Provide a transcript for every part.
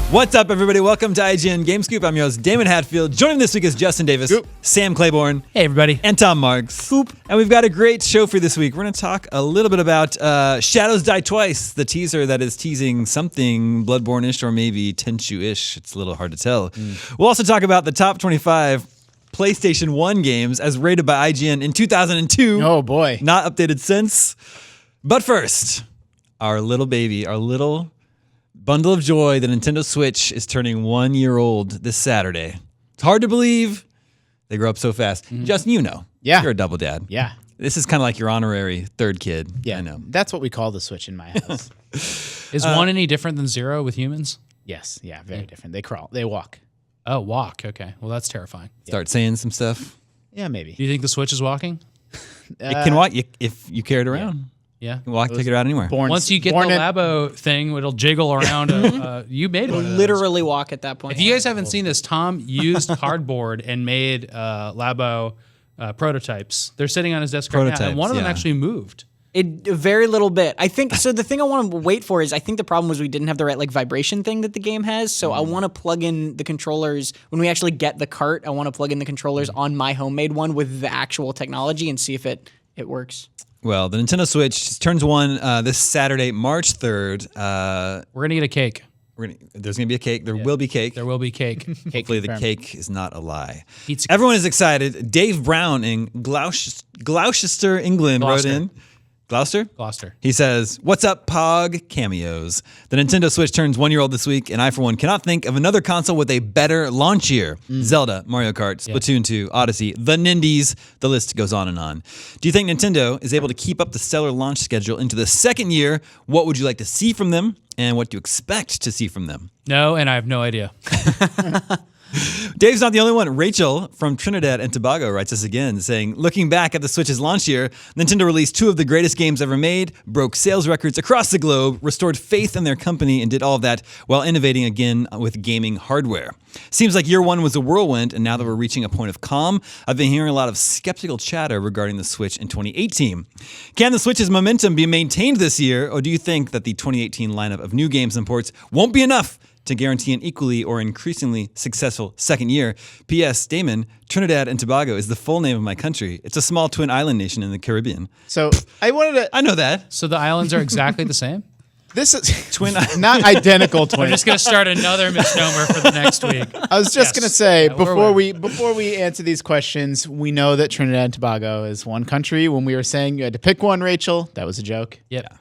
What's up, everybody? Welcome to IGN Game Scoop. I'm your host, Damon Hatfield. Joining me this week is Justin Davis, Scoop. Sam Claiborne, Hey, everybody. and Tom Marks. Scoop. And we've got a great show for this week. We're going to talk a little bit about Shadows Die Twice, the teaser that is teasing something Bloodborne-ish or maybe Tenchu-ish. It's a little hard to tell. We'll also talk about the top 25 PlayStation 1 games as rated by IGN in 2002. Oh, boy. Not updated since. But first, our little baby, our little bundle of joy, the Nintendo Switch is turning 1 year old this Saturday. It's hard to believe. They grow up so fast. Justin, you know. Yeah. You're a double dad. Yeah. This is kind of like your honorary third kid. Yeah. I know. That's what we call the Switch in my house. Is one any different than zero with humans? Yes. Yeah. Very different. They crawl. They walk. Oh, walk. Okay. Well, that's terrifying. Start saying some stuff. Yeah, maybe. Do you think the Switch is walking? It can walk if you carry it around. Yeah. You can walk, take it out anywhere. Once you get the Labo thing, it'll jiggle around. You made one of those. Literally walk at that point. If you guys haven't seen this, Tom used cardboard and made Labo prototypes. They're sitting on his desk right now, and one of them actually moved. A very little bit. I think so. The thing I want to wait for is I think the problem was we didn't have the right vibration thing that the game has. So I want to plug in the controllers when we actually get the cart. I want to plug in the controllers on my homemade one with the actual technology and see if it works. Well, the Nintendo Switch turns one this Saturday, March 3rd. We're going to get a cake. There's going to be a cake. There will be cake. There will be cake. Hopefully the cake is not a lie. Pizza. Everyone is excited. Dave Brown in Gloucester, England wrote in. Gloucester? He says, "What's up, Pog cameos? The Nintendo Switch turns 1 year old this week, and I, for one, cannot think of another console with a better launch year. Zelda, Mario Kart, Splatoon 2, Odyssey, the Nindies, the list goes on and on. Do you think Nintendo is able to keep up the stellar launch schedule into the second year? What would you like to see from them, and what do you expect to see from them?" No, and I have no idea. Dave's not the only one. Rachel from Trinidad and Tobago writes us again, saying, "Looking back at the Switch's launch year, Nintendo released two of the greatest games ever made, broke sales records across the globe, restored faith in their company, and did all of that while innovating again with gaming hardware. Seems like year one was a whirlwind, and now that we're reaching a point of calm, I've been hearing a lot of skeptical chatter regarding the Switch in 2018. Can the Switch's momentum be maintained this year, or do you think that the 2018 lineup of new games and ports won't be enough to guarantee an equally or increasingly successful second year? P.S. Damon, Trinidad and Tobago is the full name of my country. It's a small twin island nation in the Caribbean." So I know that. So the islands are exactly the same? This is not identical twin. We're just going to start another misnomer for the next week. I was just going to say, before we answer these questions, we know that Trinidad and Tobago is one country. When we were saying you had to pick one, Rachel, that was a joke. Yep. Yeah.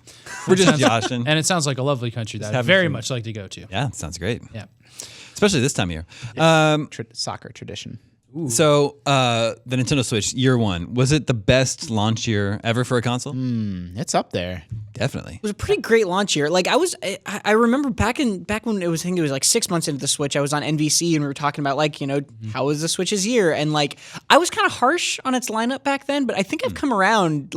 We're just joshing. And it sounds like a lovely country that I'd very much like to go to. Yeah, sounds great. Yeah. Especially this time of year. Soccer tradition. Ooh. So the Nintendo Switch, year one, was it the best launch year ever for a console? It's up there. Definitely. It was a pretty great launch year. Like I remember back when it was, I think it was like 6 months into the Switch, I was on NBC and we were talking about how was the Switch's year, and I was kind of harsh on its lineup back then, but I think I've come around.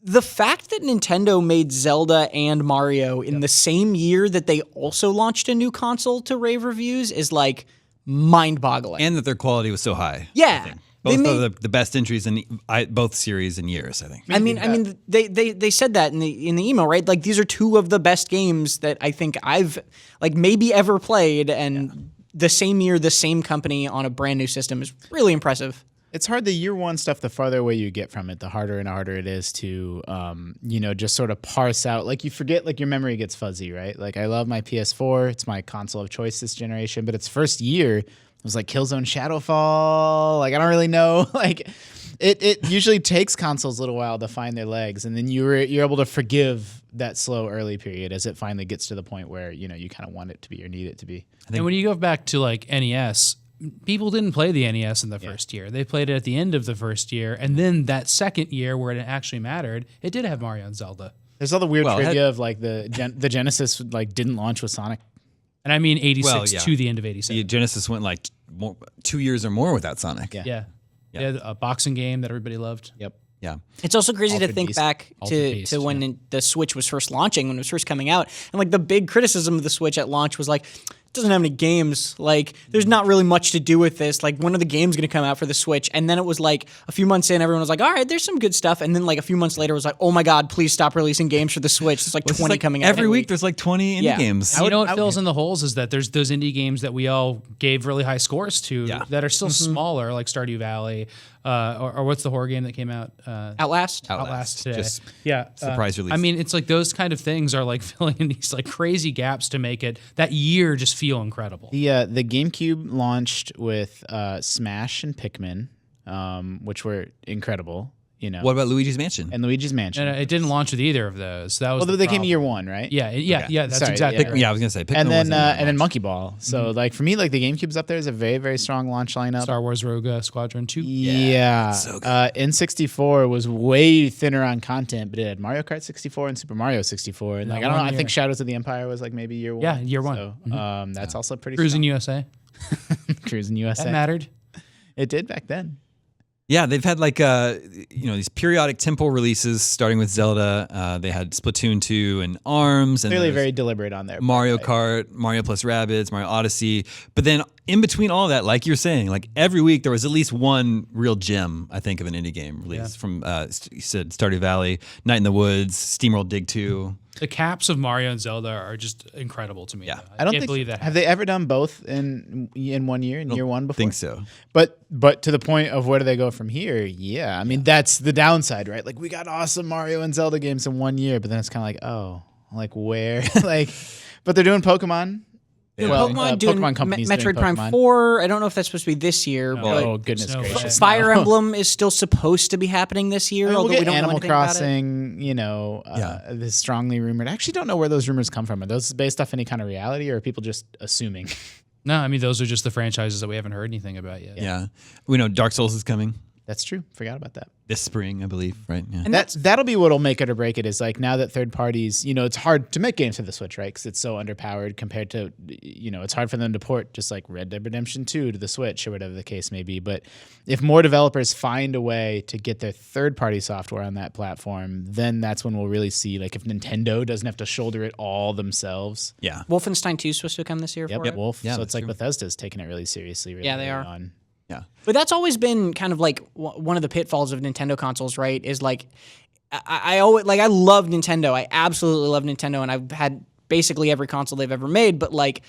The fact that Nintendo made Zelda and Mario in the same year that they also launched a new console to rave reviews is mind-boggling. And that their quality was so high. Yeah. Both of the best entries in both series in years, I think. I mean, they said that in the email, right? These are two of the best games that I think I've maybe ever played, and the same year, the same company on a brand new system is really impressive. It's hard. The year one stuff, the farther away you get from it, the harder and harder it is to, just sort of parse out. You forget, your memory gets fuzzy, right? I love my PS4. It's my console of choice this generation. But its first year, it was Killzone Shadowfall. I don't really know. It usually takes consoles a little while to find their legs. And then you're able to forgive that slow early period as it finally gets to the point where, you kind of want it to be or need it to be. And when you go back to NES, people didn't play the NES in the first year. They played it at the end of the first year, and then that second year where it actually mattered, it did have Mario and Zelda. There's all the weird trivia of the Genesis didn't launch with Sonic. And I mean 86 to the end of 87. The Genesis went 2 years or more without Sonic. Yeah. A boxing game that everybody loved. Yep. Yeah. It's also crazy to think back to when the Switch was first launching, when it was first coming out. And the big criticism of the Switch at launch was doesn't have any games. Like, there's not really much to do with this. Like, when are the games going to come out for the Switch? And then it was like a few months in, everyone was like, all right, there's some good stuff. And then like a few months later, it was like, oh my God, please stop releasing games for the Switch. There's like 20 coming out every week. There's like 20 indie games. You know what fills in the holes is that there's those indie games that we all gave really high scores to that are still smaller, like Stardew Valley, or what's the horror game that came out? Outlast. Outlast today. Just surprise release. I mean, it's like those kind of things are like filling in these like crazy gaps to make it that year just feel incredible. The GameCube launched with Smash and Pikmin, which were incredible. You know, What about Luigi's Mansion? and Luigi's Mansion. And it didn't launch with either of those. That was Well, they came year one, right? Yeah. That's Sorry, exactly right. Yeah, I was gonna say. Pikmin And then wasn't and then Monkey Ball. So like for me, like the GameCube's up there is a very, very strong launch lineup. Star Wars Rogue Squadron 2. Yeah. so good. N64 was way thinner on content, but it had Mario Kart 64 and Super Mario 64. And like I don't know, I think Shadows of the Empire was like maybe year one. Yeah, year one. So that's also pretty Cruising strong. USA. Cruising USA. That mattered. It did back then. Yeah, they've had like these periodic temple releases starting with Zelda. They had Splatoon 2 and ARMS, and Clearly there's very deliberate on there. Mario Kart, Mario plus Rabbids, Mario Odyssey. But then in between all that, like you're saying, like every week there was at least one real gem, I think, of an indie game released from you said Stardew Valley, Night in the Woods, SteamWorld Dig 2. The caps of Mario and Zelda are just incredible to me. Yeah. I can't believe that. Have they ever done both in 1 year, in year one before? Think so. But to the point of where do they go from here? Yeah, I mean that's the downside, right? Like we got awesome Mario and Zelda games in 1 year, but then it's kind of like, oh, like where? Like, but they're doing Pokemon. Doing Well, Pokemon, doing Pokemon companies doing Metroid Prime Pokemon. 4. I don't know if that's supposed to be this year. but Oh goodness No way. gracious! Fire Emblem is still supposed to be happening this year, I mean, we'll although get we don't know Animal anything about it. Crossing, this strongly rumored. I actually don't know where those rumors come from. Are those based off any kind of reality, or are people just assuming? No, I mean, those are just the franchises that we haven't heard anything about yet. Yeah. We know Dark Souls is coming That's true. Forgot about that. this spring, I believe, right? Yeah. And That'll be what'll make it or break it. Is like now that third parties, it's hard to make games for the Switch, right? Because it's so underpowered compared to, it's hard for them to port just like Red Dead Redemption 2 to the Switch or whatever the case may be. But if more developers find a way to get their third party software on that platform, then that's when we'll really see like if Nintendo doesn't have to shoulder it all themselves. Yeah. Wolfenstein 2 is supposed to come this year for it. Wolf. Yeah, so that's it's like true. Bethesda's taking it really seriously. Really Yeah, they early are. on. Yeah. But that's always been kind of like one of the pitfalls of Nintendo consoles, right? Is like I always I love Nintendo. I absolutely love Nintendo, and I've had basically every console they've ever made. But like,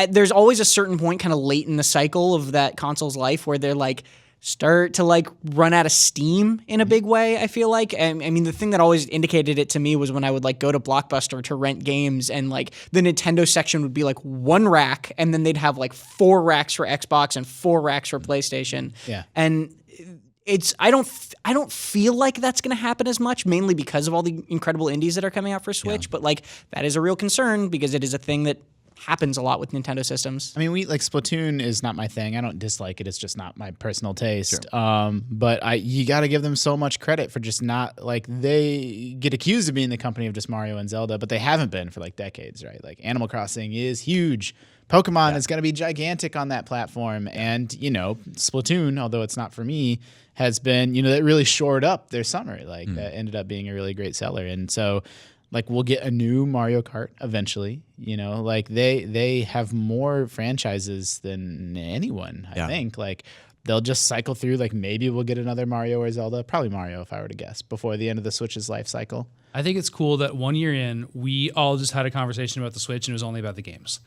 there's always a certain point, kind of late in the cycle of that console's life, where they're like start to like run out of steam in a big way. I feel like. I mean, the thing that always indicated it to me was when I would like go to Blockbuster to rent games, and like the Nintendo section would be like one rack, and then they'd have like 4 racks for Xbox and 4 racks for PlayStation. Yeah. And I don't feel like that's going to happen as much, mainly because of all the incredible indies that are coming out for Switch. But like that is a real concern because it is a thing that happens a lot with Nintendo systems. I mean, Splatoon is not my thing. I don't dislike it. It's just not my personal taste. But you got to give them so much credit for just not like they get accused of being the company of just Mario and Zelda, but they haven't been for like decades, right? Like Animal Crossing is huge. Pokemon is going to be gigantic on that platform. And, Splatoon, although it's not for me, has been, that really shored up their summer. Like that ended up being a really great seller. And so like we'll get a new Mario Kart eventually, like they have more franchises than anyone, I think. Like they'll just cycle through, like maybe we'll get another Mario or Zelda, probably Mario if I were to guess, before the end of the Switch's life cycle. I think it's cool that 1 year in, we all just had a conversation about the Switch and it was only about the games.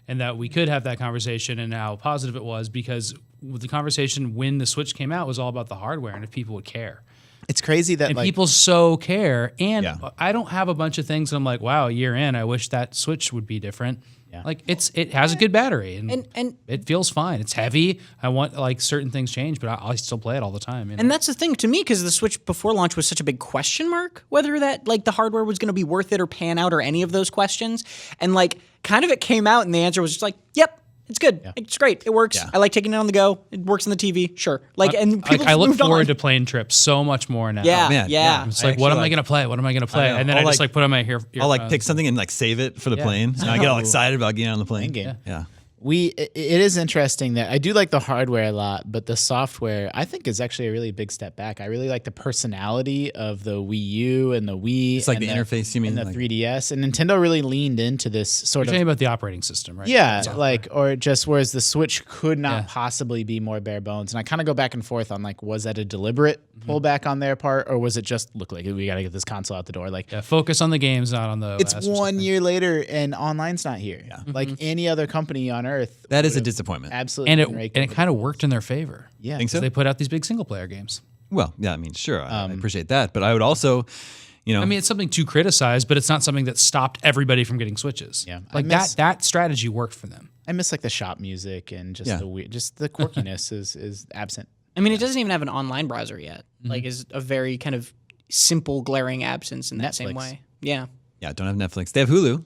And that we could have that conversation and how positive it was, because with the conversation when the Switch came out was all about the hardware and if people would care. It's crazy that And people so care. And Yeah. I don't have a bunch of things that I'm like, wow, a year in, I wish that Switch would be different. Yeah. Like it has a good battery and it feels fine. It's heavy. I want like certain things change, but I still play it all the time. And that's the thing to me, because the Switch before launch was such a big question mark, whether that like the hardware was going to be worth it or pan out or any of those questions. And like kind of it came out and the answer was just like, yep, it's good. Yeah. It's great. It works. Yeah. I like taking it on the go. It works on the TV. Sure. Like, and people I look moved on. forward to plane trips so much more now. Yeah, man, yeah. It's I like, what am actually I going to play? What am I going to play? know. And then I'll I just like- put on my ear. I'll like pick something and like save it for the plane. And I get all excited about getting on the plane. Game. Yeah. It is interesting that I do like the hardware a lot, but the software I think is actually a really big step back. I really like the personality of the Wii U and the Wii. It's like the interface, you mean? And the Like- 3DS. And Nintendo really leaned into this sort You're of talking about the operating system, right? yeah, Software. like or just whereas the Switch could not Yeah. possibly be more bare bones. And I kind of go back and forth on like, was that a deliberate pullback on their part, or was it just look like we got to get this console out the door? Like Yeah, focus on the games, not on the. it's OS or 1 something. year later and online's not here. Like any other company on earth. That is a would've disappointment. Absolutely. And been raked it over kind of worked in their favor. yeah. Think so? They put out these big single player games. Well, yeah, I mean, sure, I appreciate that, but I would also, I mean, it's something to criticize, but it's not something that stopped everybody from getting Switches. Yeah. Like I miss- that strategy worked for them. I miss like the shop music and just Yeah. the weird, just the quirkiness is absent. I mean, it doesn't even have an online browser yet. Like, is a very kind of simple, glaring absence in that same Netflix. way. Yeah. yeah, don't have Netflix. They have Hulu,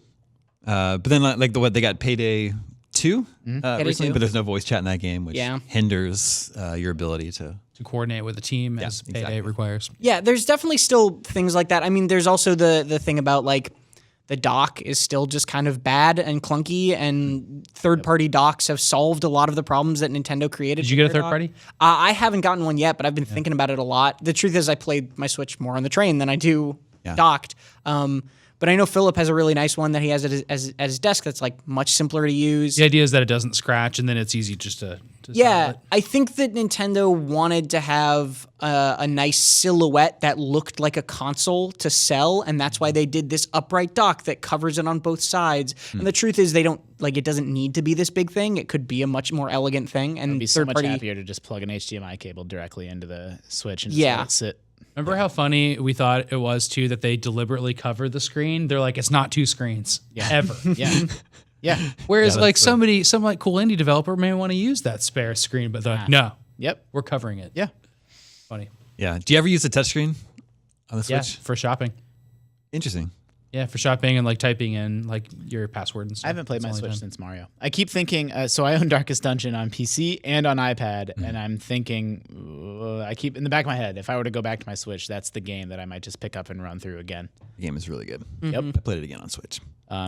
but then like they got Payday 2 recently, 2. but there's no voice chat in that game, which Yeah. hinders your ability to. To coordinate with the team as Payday exactly. requires. Yeah, there's definitely still things like that. I mean, there's also the thing about like the dock is still just kind of bad and clunky, and third-party docks have solved a lot of the problems that Nintendo created. Did you get a with their third dock. party? I haven't gotten one yet, but I've been thinking about it a lot. The truth is, I played my Switch more on the train than I do docked. But I know Philip has a really nice one that he has at his desk that's like much simpler to use. The idea is that it doesn't scratch, and then it's easy just to sell Yeah, it. I think that Nintendo wanted to have a nice silhouette that looked like a console to sell, and that's why they did this upright dock that covers it on both sides. And the truth is, they don't like it. Doesn't need to be this big thing. It could be a much more elegant thing. And It'd be so third much party, happier to just plug an HDMI cable directly into the Switch and just Yeah. let it sit. Remember how funny we thought it was too that they deliberately covered the screen? They're like, it's not two screens ever. Yeah. Yeah. Whereas Yeah, like that's some like cool indie developer may want to use that spare screen, but they're like, no, Yep. we're covering it. Yeah. Funny. Yeah. Do you ever use the touchscreen on the Yeah, Switch? for shopping. Interesting. Yeah, for shopping and like typing in like your password and stuff. I haven't played That's my the only Switch time. since Mario. I keep thinking, so I own Darkest Dungeon on PC and on iPad, and I'm thinking, I keep in the back of my head, if I were to go back to my Switch, that's the game that I might just pick up and run through again. The game is really good. Yep. I played it again on Switch.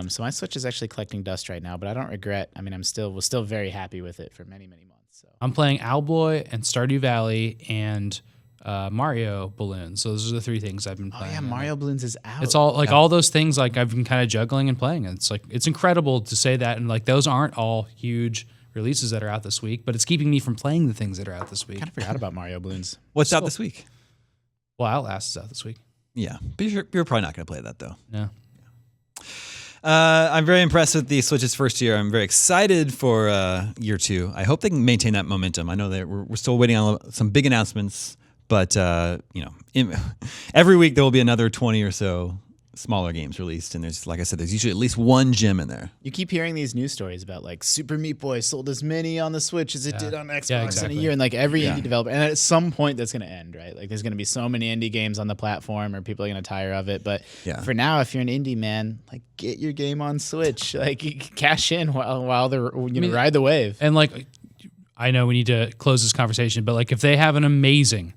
So my Switch is actually collecting dust right now, but I don't regret. I mean, was still very happy with it for many, many months. So I'm playing Owlboy and Stardew Valley and Mario Balloons. So those are the three things I've been oh playing. yeah, Mario Balloons is out. It's all like all those things like I've been kind of juggling and playing. And it's like it's incredible to say that, and like those aren't all huge releases that are out this week, but it's keeping me from playing the things that are out this week. kind of forgot about Mario Balloons. What's out this week? Well, Outlast is out this week. Yeah, but you're probably not going to play that though. No. I'm very impressed with the Switch's first year. I'm very excited for year 2. I hope they can maintain that momentum. I know that we're still waiting on some big announcements, but every week there will be another 20 or so smaller games released, and there's, like I said, there's usually at least one gem in there. You keep hearing these news stories about like Super Meat Boy sold as many on the Switch as it did on Xbox in exactly. a year, and like every indie developer, and at some point that's going to end, right? Like there's going to be so many indie games on the platform, or people are going to tire of it. But for now, if you're an indie man, like get your game on Switch, like you can cash in while they're ride the wave. And like, I know we need to close this conversation, but like if they have an amazing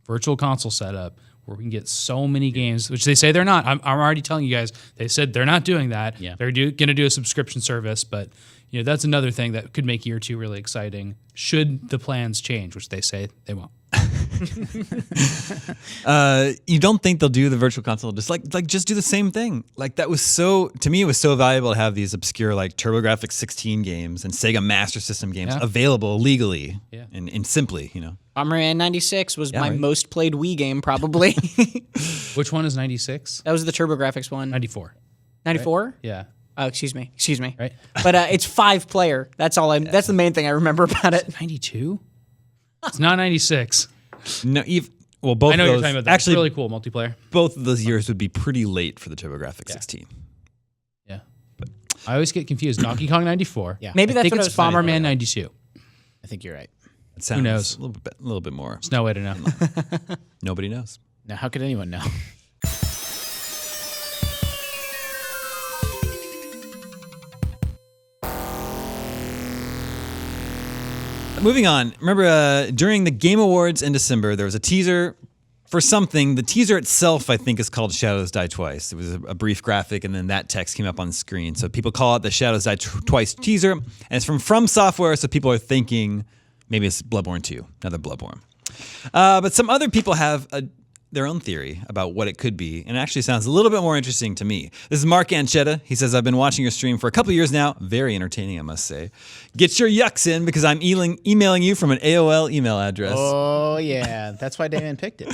virtual console setup where we can get so many games, which they say they're not. I'm already telling you guys, they said they're not doing that. Yeah. They're going to do a subscription service, but that's another thing that could make year 2 really exciting should the plans change, which they say they won't. You don't think they'll do the virtual console? Just do the same thing. Like that was to me, it was so valuable to have these obscure like TurboGrafx 16 games and Sega Master System games available legally and simply, Bomberman 96 was my right. most played Wii game, probably. Which one is 96? That was the TurboGrafx one. 94. 94? Yeah. Oh, excuse me. Right. But it's 5-player. That's all. That's the main thing I remember about it. 92? It's not 96. No, both I know of you're those talking about that. actually It's really cool multiplayer. both of those years would be pretty late for the TurboGrafx 16. Yeah. I always get confused. Donkey Kong 94. Yeah. Maybe I that's think what I it's was thinking. Bomberman 92. I think you're right. It sounds knows? a little bit more. There's no way to know. Nobody knows. Now, how could anyone know? Moving on. Remember during the Game Awards in December, there was a teaser for something. The teaser itself, I think, is called Shadows Die Twice. It was a brief graphic, and then that text came up on the screen. So people call it the Shadows Die Twice teaser, and it's from Software, so people are thinking maybe it's Bloodborne 2, another Bloodborne. But some other people have their own theory about what it could be, and it actually sounds a little bit more interesting to me. This is Mark Anchetta. He says, I've been watching your stream for a couple of years now. Very entertaining, I must say. Get your yucks in because I'm emailing you from an AOL email address. Oh, yeah. That's why Damon picked it.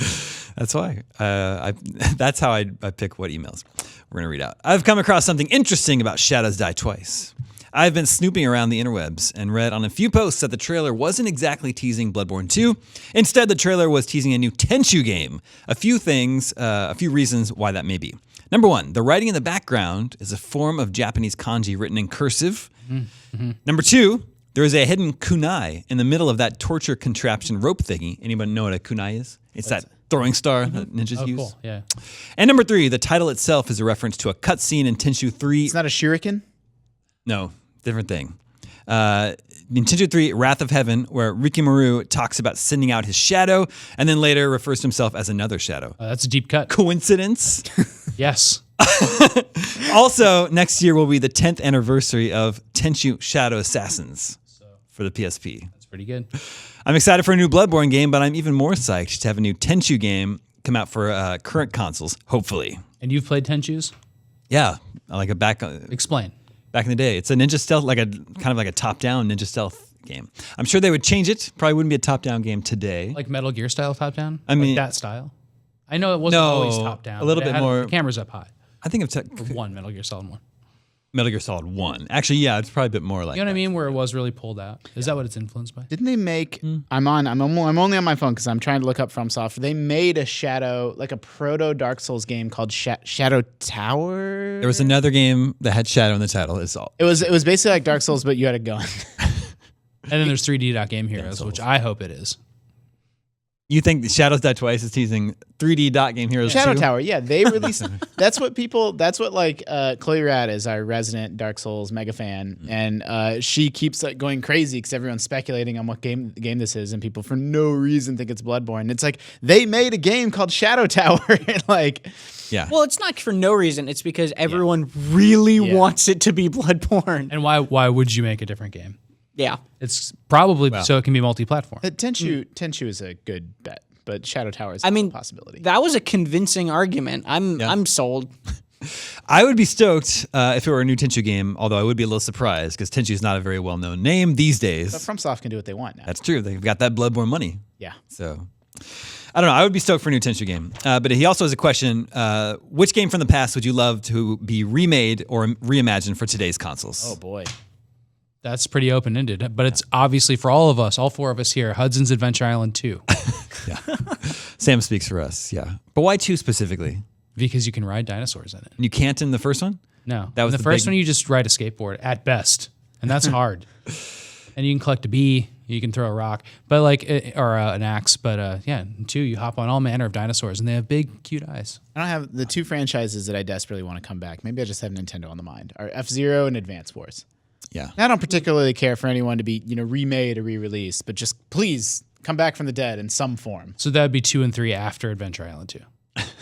That's why. That's how I pick what emails we're going to read out. I've come across something interesting about Shadows Die Twice. I've been snooping around the interwebs and read on a few posts that the trailer wasn't exactly teasing Bloodborne 2. Instead, the trailer was teasing a new Tenchu game. A few reasons why that may be. Number one, the writing in the background is a form of Japanese kanji written in cursive. Mm-hmm. Number two, there is a hidden kunai in the middle of that torture contraption rope thingy. Anybody know what a kunai is? It's that throwing star that ninjas use. Cool. Yeah. And number three, the title itself is a reference to a cutscene in Tenchu 3. It's not a shuriken? No, different thing. In Tenchu 3, Wrath of Heaven, where Rikimaru talks about sending out his shadow, and then later refers to himself as another shadow. That's a deep cut. Coincidence? Yes. Also, next year will be the 10th anniversary of Tenchu Shadow Assassins for the PSP. That's pretty good. I'm excited for a new Bloodborne game, but I'm even more psyched to have a new Tenchu game come out for current consoles, hopefully. And you've played Tenchus? Yeah, like Explain. Back in the day. It's a ninja stealth, kind of like a top-down ninja stealth game. I'm sure they would change it. Probably wouldn't be a top-down game today. Like Metal Gear style top-down? I mean, like that style? I know it wasn't always top-down. A little bit more. The cameras up high. I think One Metal Gear Solid 1. Metal Gear Solid 1. Actually, yeah, it's probably a bit more like You know what I that. mean? Where it was really pulled out. Is that what it's influenced by? Didn't they make? I'm only on my phone because I'm trying to look up From Software. They made a Shadow, like a proto Dark Souls game called Shadow Tower. There was another game that had Shadow in the title. It was basically like Dark Souls, but you had a gun. And then there's 3D Game Heroes, which I hope it is. You think Shadows Die Twice is teasing 3D Dot Game Heroes Shadow 2? Tower, yeah, they released. That's what Chloe Rad is our resident Dark Souls mega fan, and she keeps going crazy because everyone's speculating on what game this is, and people for no reason think it's Bloodborne. It's like they made a game called Shadow Tower, Yeah. Well, it's not for no reason. It's because everyone really wants it to be Bloodborne. And why would you make a different game? Yeah. It's probably so it can be multi-platform. Tenchu is a good bet, but Shadow Tower is a possibility. That was a convincing argument. I'm sold. I would be stoked if it were a new Tenchu game, although I would be a little surprised because Tenchu is not a very well-known name these days. But FromSoft can do what they want now. That's true. They've got that Bloodborne money. Yeah. So, I don't know. I would be stoked for a new Tenchu game. But he also has a question. Which game from the past would you love to be remade or reimagined for today's consoles? Oh, boy. That's pretty open-ended, but it's obviously for all of us, all four of us here, Hudson's Adventure Island 2. Yeah. Sam speaks for us, yeah. But why 2 specifically? Because you can ride dinosaurs in it. And you can't in the first one? No. That was the first one, you just ride a skateboard at best, and that's hard. And you can collect a bee, you can throw a rock, but or an axe. But in 2, you hop on all manner of dinosaurs, and they have big, cute eyes. I don't have the 2 franchises that I desperately want to come back. Maybe I just have Nintendo on the mind. Are F-Zero and Advance Wars. Yeah. I don't particularly care for anyone to be, remade or re-released, but just please come back from the dead in some form. So that would be 2 and 3 after Adventure Island 2.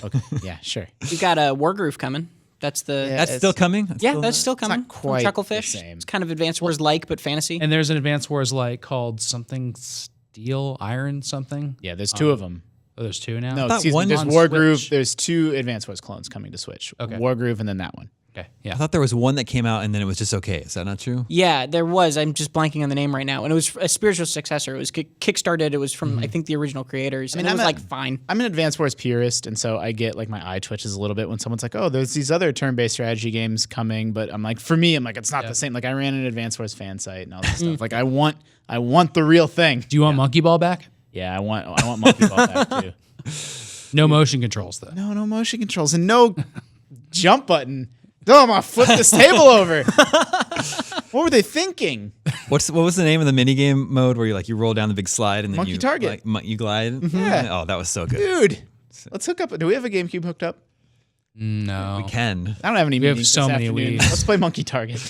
Okay. Yeah, sure. You've got a Wargroove coming. That's still coming? That's still coming. Not quite from Chucklefish. the same. It's kind of Advance Wars like, but fantasy. And there's an Advance Wars called something Steel, Iron, something. Yeah, there's 2 of them. Oh, there's 2 now? No, thought excuse me. one There's on Wargroove. Switch. There's 2 Advance Wars clones coming to Switch. Okay. Wargroove and then that one. Okay, I yeah. thought there was one that came out and then it was just okay. Is that not true? Yeah, there was. I'm just blanking on the name right now. And it was a spiritual successor. It was kickstarted. It was from, I think, the original creators. And it was fine. I'm an Advance Wars purist, and so I get my eye twitches a little bit when someone's like, "Oh, there's these other turn-based strategy games coming," but I'm like, for me, it's not the same. I ran an Advance Wars fan site and all that stuff. I want the real thing. Do you want Monkey Ball back? Yeah, I want Monkey Ball back too. No motion controls, though. No motion controls and no jump button. Oh, I'm gonna flip this table over. What were they thinking? What was the name of the minigame mode where you roll down the big slide and then Monkey Target. You glide? Yeah. Oh, that was so good. Dude, let's hook up. Do we have a GameCube hooked up? No. We can. I don't have any We have meetings so this many afternoon. Wiis. Let's play Monkey Target.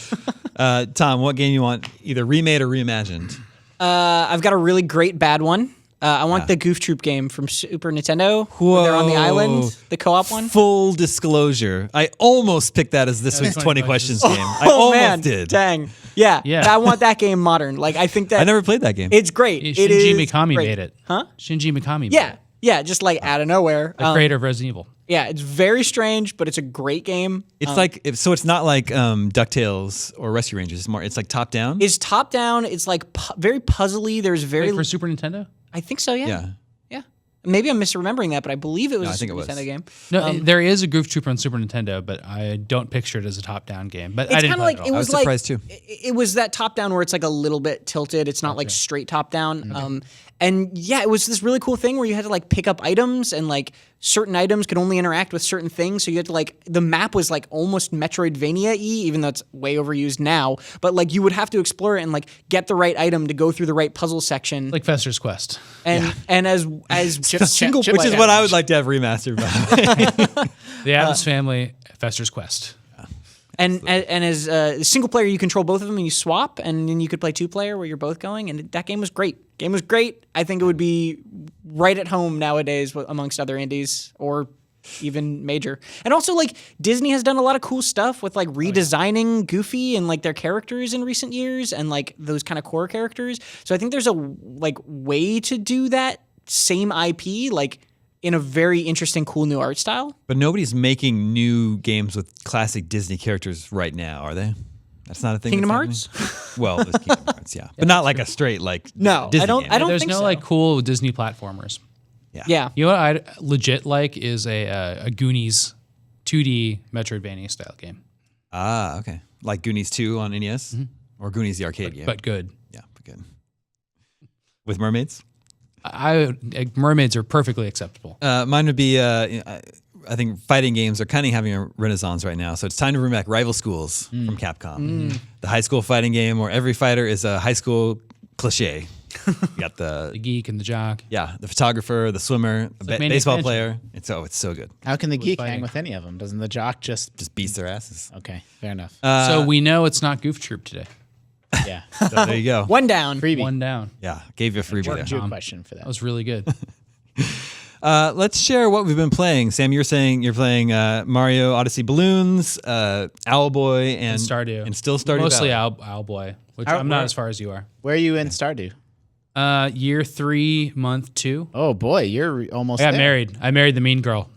Tom, what game you want either remade or reimagined? I've got a really great bad one. I want the Goof Troop game from Super Nintendo. Where they're on the island, the co-op one. Full disclosure, I almost picked that as this week's 20 questions game. I Oh almost man, did. dang. Yeah, Yeah. I want that game modern. Like I think that I never played that game. it's great. Yeah, It Shinji is Mikami great. made it. Huh? Shinji Mikami made Yeah, it. yeah, just like out of nowhere. The creator of Resident Evil. Yeah, it's very strange, but it's a great game. It's so it's not like DuckTales or Rescue Rangers. It's more. It's like top down. It's top down. It's like very puzzly. There's very. Wait, for Super Nintendo? I think so. Yeah. Yeah. Yeah. Maybe I'm misremembering that, but I believe it was No, a I think Super it was. Nintendo game. No, there is a Goof Troop on Super Nintendo, but I don't picture it as a top-down game. But I It's didn't kind of play like it it all. I was was like surprised too. it was that top down where it's like a little bit tilted. It's not like straight top down. And yeah, it was this really cool thing where you had to like pick up items and like certain items could only interact with certain things. So you had to like the map was like almost Metroidvania-y, even though it's way overused now. But like you would have to explore it and like get the right item to go through the right puzzle section. Like Fester's Quest. and as single chip Which player, is what I would like to have remastered. By the way. The Adams Family, Fester's Quest. And as a single player, you control both of them and you swap, and then you could play 2-player where you're both going. And that game was great. Game was great. I think it would be right at home nowadays amongst other indies or even major. And also, like Disney has done a lot of cool stuff with like redesigning Goofy and like their characters in recent years, and like those kind of core characters. So I think there's a like way to do that same IP like in a very interesting, cool new art style. But nobody's making new games with classic Disney characters right now, are they? That's not a thing. Kingdom that's Hearts? happening? Well, there's Kingdom Hearts, yeah, but not like a straight like No, Disney I don't. game. I don't There's think no so. like cool Disney platformers. Yeah. You know what I legit like is a Goonies 2D Metroidvania style game, Ah, okay, like Goonies 2 on NES or Goonies the arcade game. but good. Yeah, but good. With mermaids. Mermaids are perfectly acceptable. Mine would be. I think fighting games are kind of having a renaissance right now. So it's time to bring back Rival Schools from Capcom, the high school fighting game where every fighter is a high school cliche. You got The geek and the jock. the photographer, the swimmer, the like Maniac baseball Mansion. player. It's so good. How can the geek hang fighting. with any of them? Doesn't the jock just Just beats their asses. Okay, fair enough. So we know it's not Goof Troop today. Yeah. So there you go. One down. Freebie. One down. Yeah, gave you a freebie What there. your question for That that? was really good. Let's share what we've been playing. Sam, you're saying you're playing Mario Odyssey Balloons, Owlboy, and Stardew. and still Stardew Mostly Valley. Owlboy, which Ow- I'm not where- as far as you are. Where are you in Stardew? Year 3, month 2. Oh boy, you're almost I got there. married. I married the mean girl.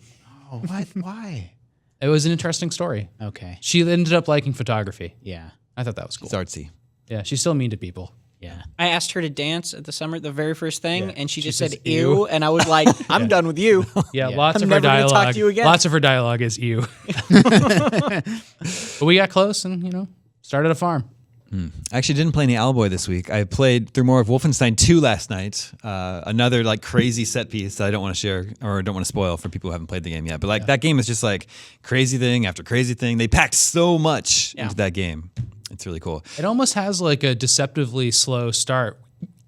Oh, what? Why? It was an interesting story. Okay. She ended up liking photography. Yeah. I thought that was cool. It's artsy. Yeah, she's still mean to people. Yeah. I asked her to dance at the very first thing, and she just says, said "Ew." "ew," and I was like, "I'm done with you." Yeah, Yeah. lots I'm of her never gonna dialogue. talk to you again. Lots of her dialogue is you. But we got close and, started a farm. I actually didn't play any Owlboy this week. I played through more of Wolfenstein 2 last night. Another like crazy set piece that I don't want to share or don't want to spoil for people who haven't played the game yet. But like that game is just like crazy thing after crazy thing. They packed so much into that game. It's really cool. It almost has like a deceptively slow start,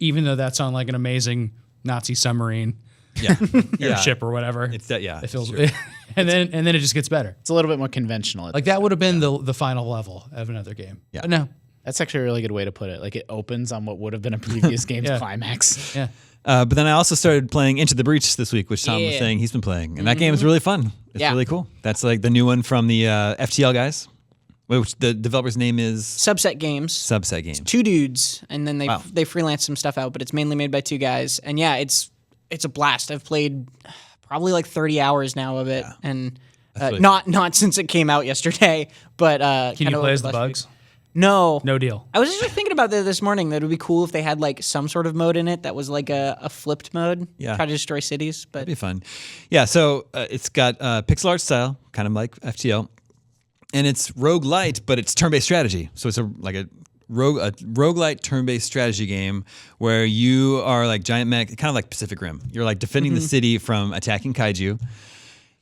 even though that's on like an amazing Nazi submarine Yeah, airship or whatever. It's that. Yeah, It feels, it's true. and then it just gets better. It's a little bit more conventional. Like that would have been the final level of another game. Yeah. But no. That's actually a really good way to put it. Like it opens on what would have been a previous game's Yeah. climax. Yeah. But then I also started playing Into the Breach this week, which Tom was Yeah. saying he's been playing, and that game is really fun. It's Yeah. really cool. That's like the new one from the FTL guys, which the developer's name is Subset Games. Subset Games. 2 dudes, and then Wow. they freelance some stuff out, but it's mainly made by 2 guys. And yeah, it's a blast. I've played probably like 30 hours now of it, and really not since it came out yesterday, but Can you play as the bugs? No. No deal. I was actually thinking about that this morning. That it would be cool if they had like some sort of mode in it that was like a flipped mode. Yeah. Try to destroy cities, but That'd be fun. Yeah, so it's got pixel art style, kind of like FTL, and it's roguelite, but it's turn-based strategy. So it's a roguelite turn-based strategy game where you are like giant mech, kind of like Pacific Rim. You're like defending the city from attacking kaiju.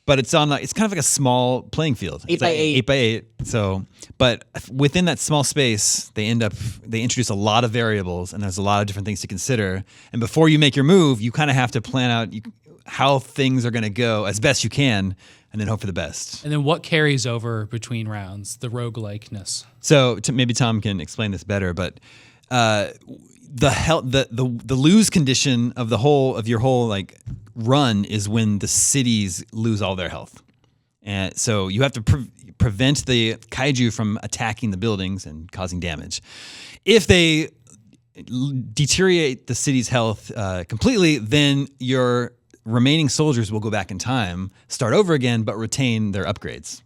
But it's on like it's kind of like a small playing field. 8 It's by like 8. 8 by 8. So, but within that small space, they introduce a lot of variables, and there's a lot of different things to consider. And before you make your move, you kind of have to plan out how things are going to go as best you can, and then hope for the best. And then what carries over between rounds? The roguelikeness. So maybe Tom can explain this better, but the lose condition of your whole like run is when the cities lose all their health, and so you have to prevent the kaiju from attacking the buildings and causing damage. If they deteriorate the city's health completely, then your remaining soldiers will go back in time, start over again, but retain their upgrades.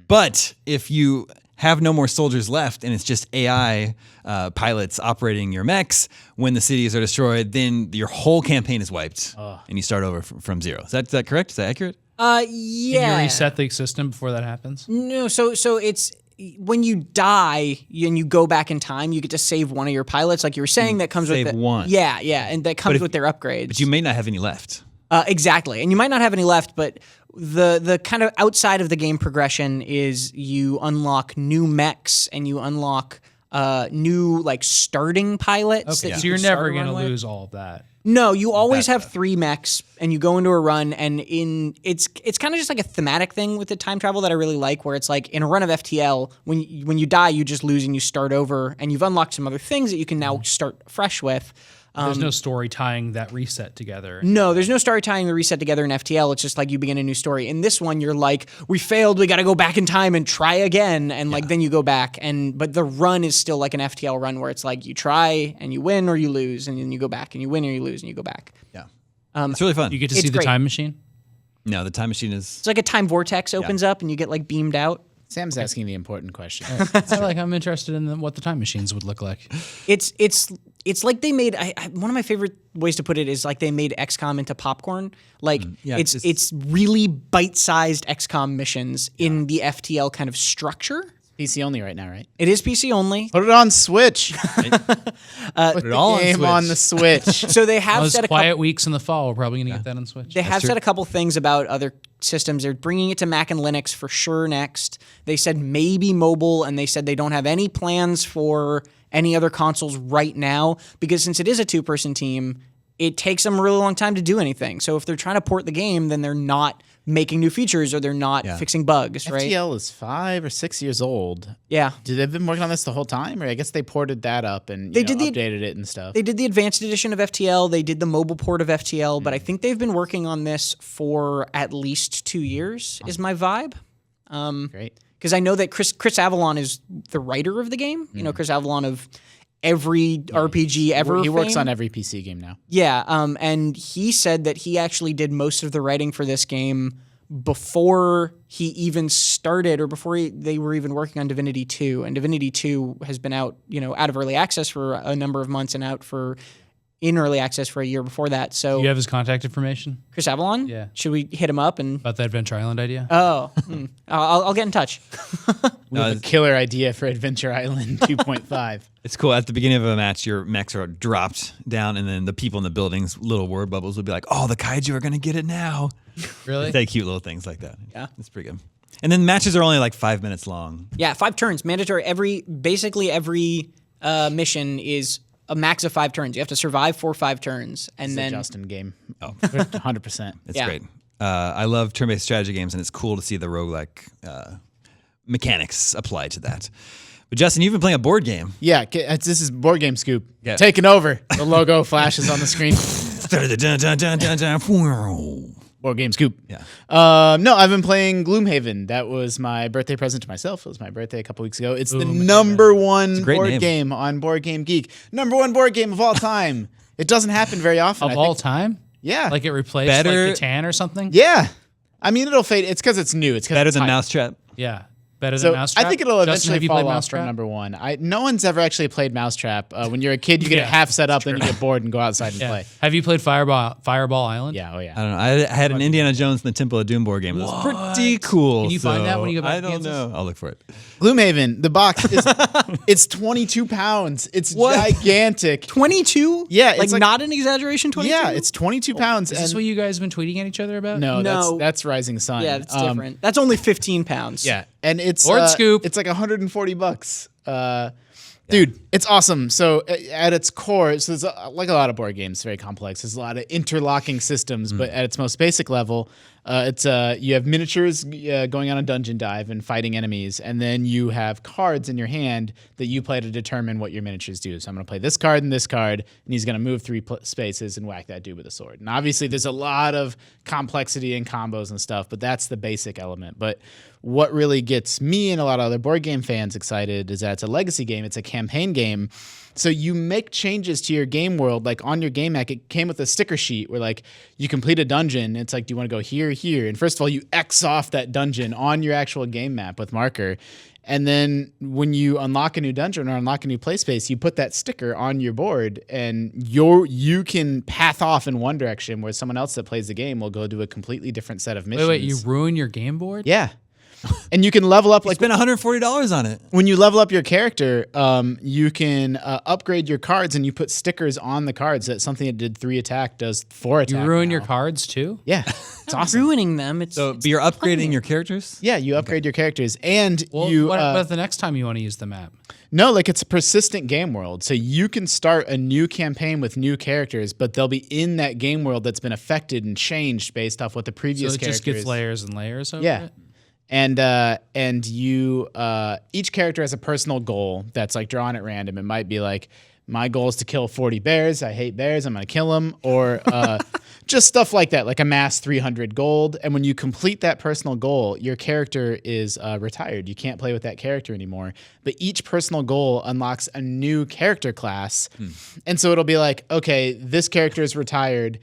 But if you have no more soldiers left and it's just AI pilots operating your mechs, when the cities are destroyed, then your whole campaign is wiped and you start over from zero. Is that correct? Is that accurate? Yeah. Can you reset the system before that happens? No, so it's when you die and you go back in time, you get to save one of your pilots, like you were saying. That comes save with one. Yeah, and that comes with their upgrades. But you may not have any left. Exactly, and you might not have any left. But the kind of outside of the game progression is you unlock new mechs and you unlock new like starting pilots. Okay, that so you you're can never start a going to run with. lose all of that. No, you always have 3 mechs, and you go into a run, and it's kind of just like a thematic thing with the time travel that I really like, where it's like in a run of FTL, when you die, you just lose and you start over, and you've unlocked some other things that you can now start fresh with. There's no story tying that reset together. No, there's no story tying the reset together in FTL. It's just like you begin a new story. In this one, you're like, we failed, we got to go back in time and try again, and like then you go back, but the run is still like an FTL run where it's like you try and you win or you lose, and then you go back and you win or you lose and you go back. Yeah, it's really fun. You get to It's see the great. time machine? No, the time machine is. It's like a time vortex opens up and you get like beamed out. Sam's asking the important question. I'm interested in what the time machines would look like. It's like they made one of my favorite ways to put it is like they made XCOM into popcorn. Like yeah, it's really bite-sized XCOM missions in the FTL kind of structure. PC only right now, right? It is PC only. Put it on Switch. Put it all on game Switch. on the Switch. So they have Those said a quiet couple, weeks in the fall, we're probably going to get that on Switch. they have said a couple things about other systems. They're bringing it to Mac and Linux for sure next. They said maybe mobile, and they said they don't have any plans for any other consoles right now because since it is a 2-person team, it takes them a really long time to do anything. So if they're trying to port the game, then they're not making new features or they're not fixing bugs, right? FTL is 5 or 6 years old. Yeah. Did they've been working on this the whole time, or I guess they ported that up and updated it and stuff. They did the advanced edition of FTL. They did the mobile port of FTL, but I think they've been working on this for at least 2 years. Is my vibe. Great. Because I know that Chris Avalon is the writer of the game. You know, Chris Avalon of every RPG ever. He works fame. on every PC game now. Yeah, and he said that he actually did most of the writing for this game before he even started or before they were even working on Divinity 2. And Divinity 2 has been out, out of early access for a number of months and out in early access for a year before that. So Do you have his contact information Chris Avalon? Yeah. Should we hit him up and... about the Adventure Island idea? I'll get in touch. We have a killer idea for Adventure Island 2.5. It's cool. At the beginning of a match, your mechs are dropped down, and then the people in the buildings, little word bubbles, would be like, "Oh, the kaiju are gonna get it now." Really? They cute little things like that. Yeah. It's pretty good. And then matches are only like 5 minutes long. Yeah, 5 turns. Mandatory. Basically every mission is a max of 5 turns. You have to survive for 5 turns. And It's then... a Justin game. 100%. It's Yeah. great. I love turn-based strategy games, and it's cool to see the roguelike mechanics applied to that. But Justin, you've been playing a board game. Yeah, this is Board Game Scoop. Yeah. Taking over. The logo flashes on the screen. Board Game Scoop. Yeah. No, I've been playing Gloomhaven. That was my birthday present to myself. It was my birthday a couple weeks ago. It's the number one great board name. game on Board Game Geek. Number one board game of all time. It doesn't happen very often. Of I all think. time? Yeah. Like it replaced Better- like Catan or something? Yeah. I mean, it'll fade. It's because it's new. It's 'cause Better it's than hype. Mousetrap. Yeah. Better So than Mousetrap? I think it'll Justin, eventually have you fall played off Mousetrap? from number one. No one's ever actually played Mousetrap. When you're a kid, you get it half set up, then you get bored and go outside and Yeah. play. Have you played Fireball Island? Yeah, oh yeah. I don't know. I had an Indiana Jones and the Temple of Doom board game. It was pretty cool. Can you find that so when you go back I to don't Kansas? know. I'll look for it. Gloomhaven, the box is it's 22 pounds. It's gigantic. 22? Yeah, it's Like, like- not an exaggeration, 22? Yeah, it's 22 pounds. Is this and- what you guys have been tweeting at each other about? no, No. that's Rising Sun. Yeah, that's different. That's only 15 pounds. Yeah, and it's Board Scoop. It's like $140. Dude, it's awesome. So at its core, so there's like a lot of board games, very complex. There's a lot of interlocking systems, but at its most basic level, It's you have miniatures going on a dungeon dive and fighting enemies, and then you have cards in your hand that you play to determine what your miniatures do. So I'm going to play this card and this card, and he's going to move 3 spaces and whack that dude with a sword. And obviously, there's a lot of complexity and combos and stuff, but that's the basic element. But what really gets me and a lot of other board game fans excited is that it's a legacy game. It's a campaign game. So you make changes to your game world, like on your game map. It came with a sticker sheet where like you complete a dungeon. It's like, do you want to go here, here? And first of all, you X off that dungeon on your actual game map with marker. And then when you unlock a new dungeon or unlock a new play space, you put that sticker on your board, and you can path off in one direction where someone else that plays the game will go do a completely different set of missions. Wait, you ruin your game board? Yeah. And you can level up, like Spend $140 on it. when you level up your character, you can upgrade your cards, and you put stickers on the cards that something that did 3 attack does 4 attack. You ruin now. your cards too? Yeah, it's Not awesome. ruining them. It's So, but you're upgrading your characters? Yeah, you upgrade your characters, and Well, you what about the next time you want to use the map? no, like it's a persistent game world. So you can start a new campaign with new characters, but they'll be in that game world that's been affected and changed based off what the So previous it characters. just gets layers and layers over Yeah. it? And you each character has a personal goal that's like drawn at random. It might be like, my goal is to kill 40 bears. I hate bears. I'm going to kill them. Or just stuff like that, like amass 300 gold. And when you complete that personal goal, your character is retired. You can't play with that character anymore. But each personal goal unlocks a new character class. And so it'll be like, okay, this character is retired.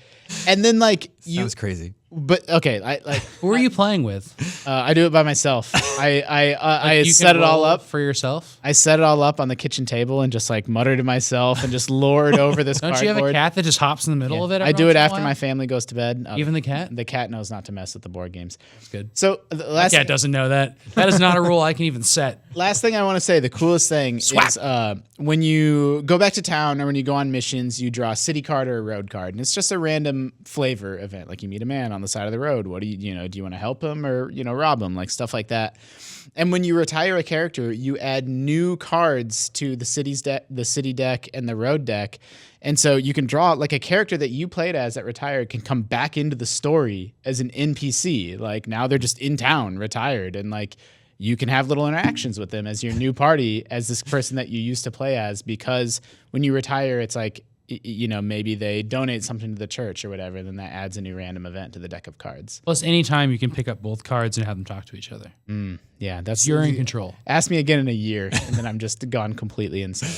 And then like Sounds crazy. but okay, Who are you playing with? I do it by myself. I You can set it all roll up. for yourself? I set it all up on the kitchen table and just like mutter to myself and just lord over this Don't cardboard. you have a cat that just hops in the middle of it? I every do once it in a after while? my family goes to bed. Even the cat? The cat knows not to mess with the board games. That's good. So the My last cat doesn't know that. That is not a rule I can even set. last thing I want to say, the coolest thing is when you go back to town or when you go on missions, you draw a city card or a road card, and it's just a random flavor event. Like you meet a man on the side of the road. What do you know? Do you want to help him or rob him? Like stuff like that. And when you retire a character, you add new cards to the city deck, and the road deck. And so you can draw like a character that you played as that retired can come back into the story as an NPC. Like now they're just in town, retired, and like you can have little interactions with them as your new party, as this person that you used to play as, because when you retire, it's like, maybe they donate something to the church or whatever, then that adds a new random event to the deck of cards. Plus, anytime you can pick up both cards and have them talk to each other. Yeah, that's You're in control. Ask me again in a year, and then I'm just gone completely insane.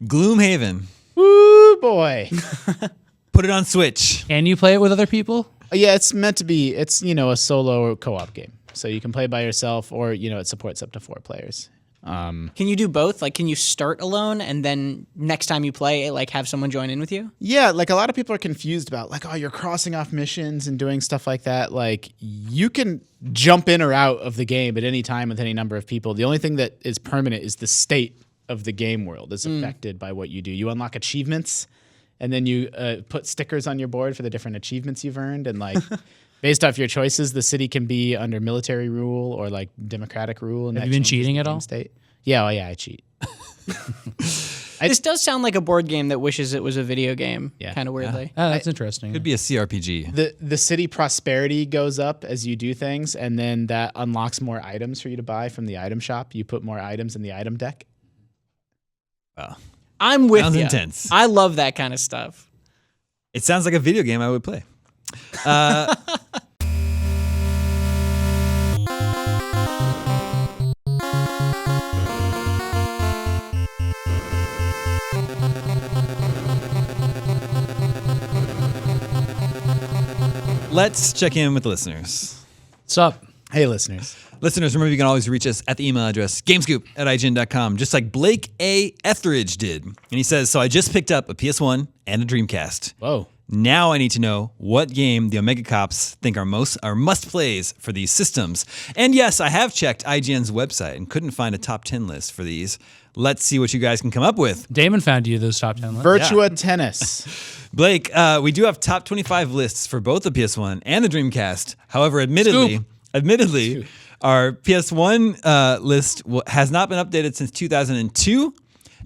Gloomhaven. Woo, boy. Put it on Switch. Can you play it with other people? Yeah, it's meant to be, it's, a solo co-op game. So you can play by yourself, or, it supports up to 4 players. Can you do both? Like, can you start alone and then next time you play, like, have someone join in with you? Yeah, like a lot of people are confused about like, oh, you're crossing off missions and doing stuff like that. Like you can jump in or out of the game at any time with any number of people. The only thing that is permanent is the state of the game world is affected by what you do. You unlock achievements, and then you put stickers on your board for the different achievements you've earned. And like based off your choices, the city can be under military rule or like democratic rule. And Have that you been changes cheating the at game all? State. Yeah, I cheat. This does sound like a board game that wishes it was a video game, Yeah. kind of weirdly. Oh, that's interesting. Could be a CRPG. The city prosperity goes up as you do things, and then that unlocks more items for you to buy from the item shop. You put more items in the item deck. Wow. I'm with Sounds you. intense. I love that kind of stuff. It sounds like a video game I would play. Let's check in with the listeners. What's up? Hey, listeners. Listeners, remember you can always reach us at the email address gamescoop@ign.com, just like Blake A. Etheridge did. And he says, so I just picked up a PS1 and a Dreamcast. Whoa. Now I need to know what game the Omega Cops think are must plays for these systems. And yes, I have checked IGN's website and couldn't find a top 10 list for these. Let's see what you guys can come up with. Damon found you those top 10 lists. Virtua Tennis. Blake, we do have top 25 lists for both the PS1 and the Dreamcast. However, admittedly, our PS1 list has not been updated since 2002,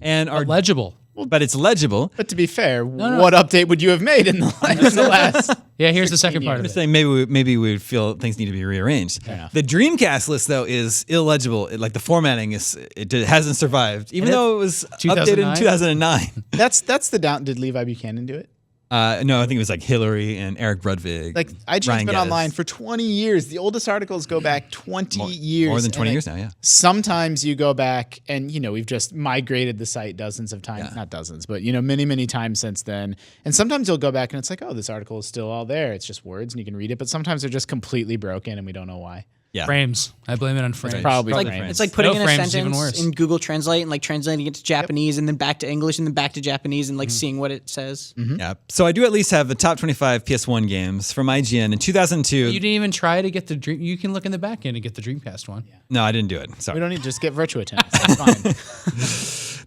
and our Legible. but it's legible. But to be fair, what update would you have made in the last? Yeah, here's the second part I'm of just it. saying maybe we would feel things need to be rearranged. enough. The Dreamcast list though is illegible. Like the formatting it hasn't survived, even though it was updated in 2009. That's the down. Did Levi Buchanan do it? No, I think it was like Hillary and Eric Brudvig. Like IGN's Ryan been Geddes. online for 20 years. The oldest articles go back 20 years. More than 20 and years now, yeah. Sometimes you go back and, we've just migrated the site dozens of times. Yeah. Not dozens, but, many, many times since then. And sometimes you'll go back and it's like, oh, this article is still all there. It's just words and you can read it. But sometimes they're just completely broken and we don't know why. Yeah. Frames. I blame it on frames. Probably Like, frames. it's like putting No in a frames is even sentence worse. in Google Translate and like translating it to Japanese and then back to English and then back to Japanese and like seeing what it says. Yeah. So I do at least have the top 25 PS1 games from IGN in 2002. You didn't even try to get the Dream. You can look in the back end and get the Dreamcast one. No, I didn't do it. Sorry. We don't need to just get Virtua Tennis. That's fine.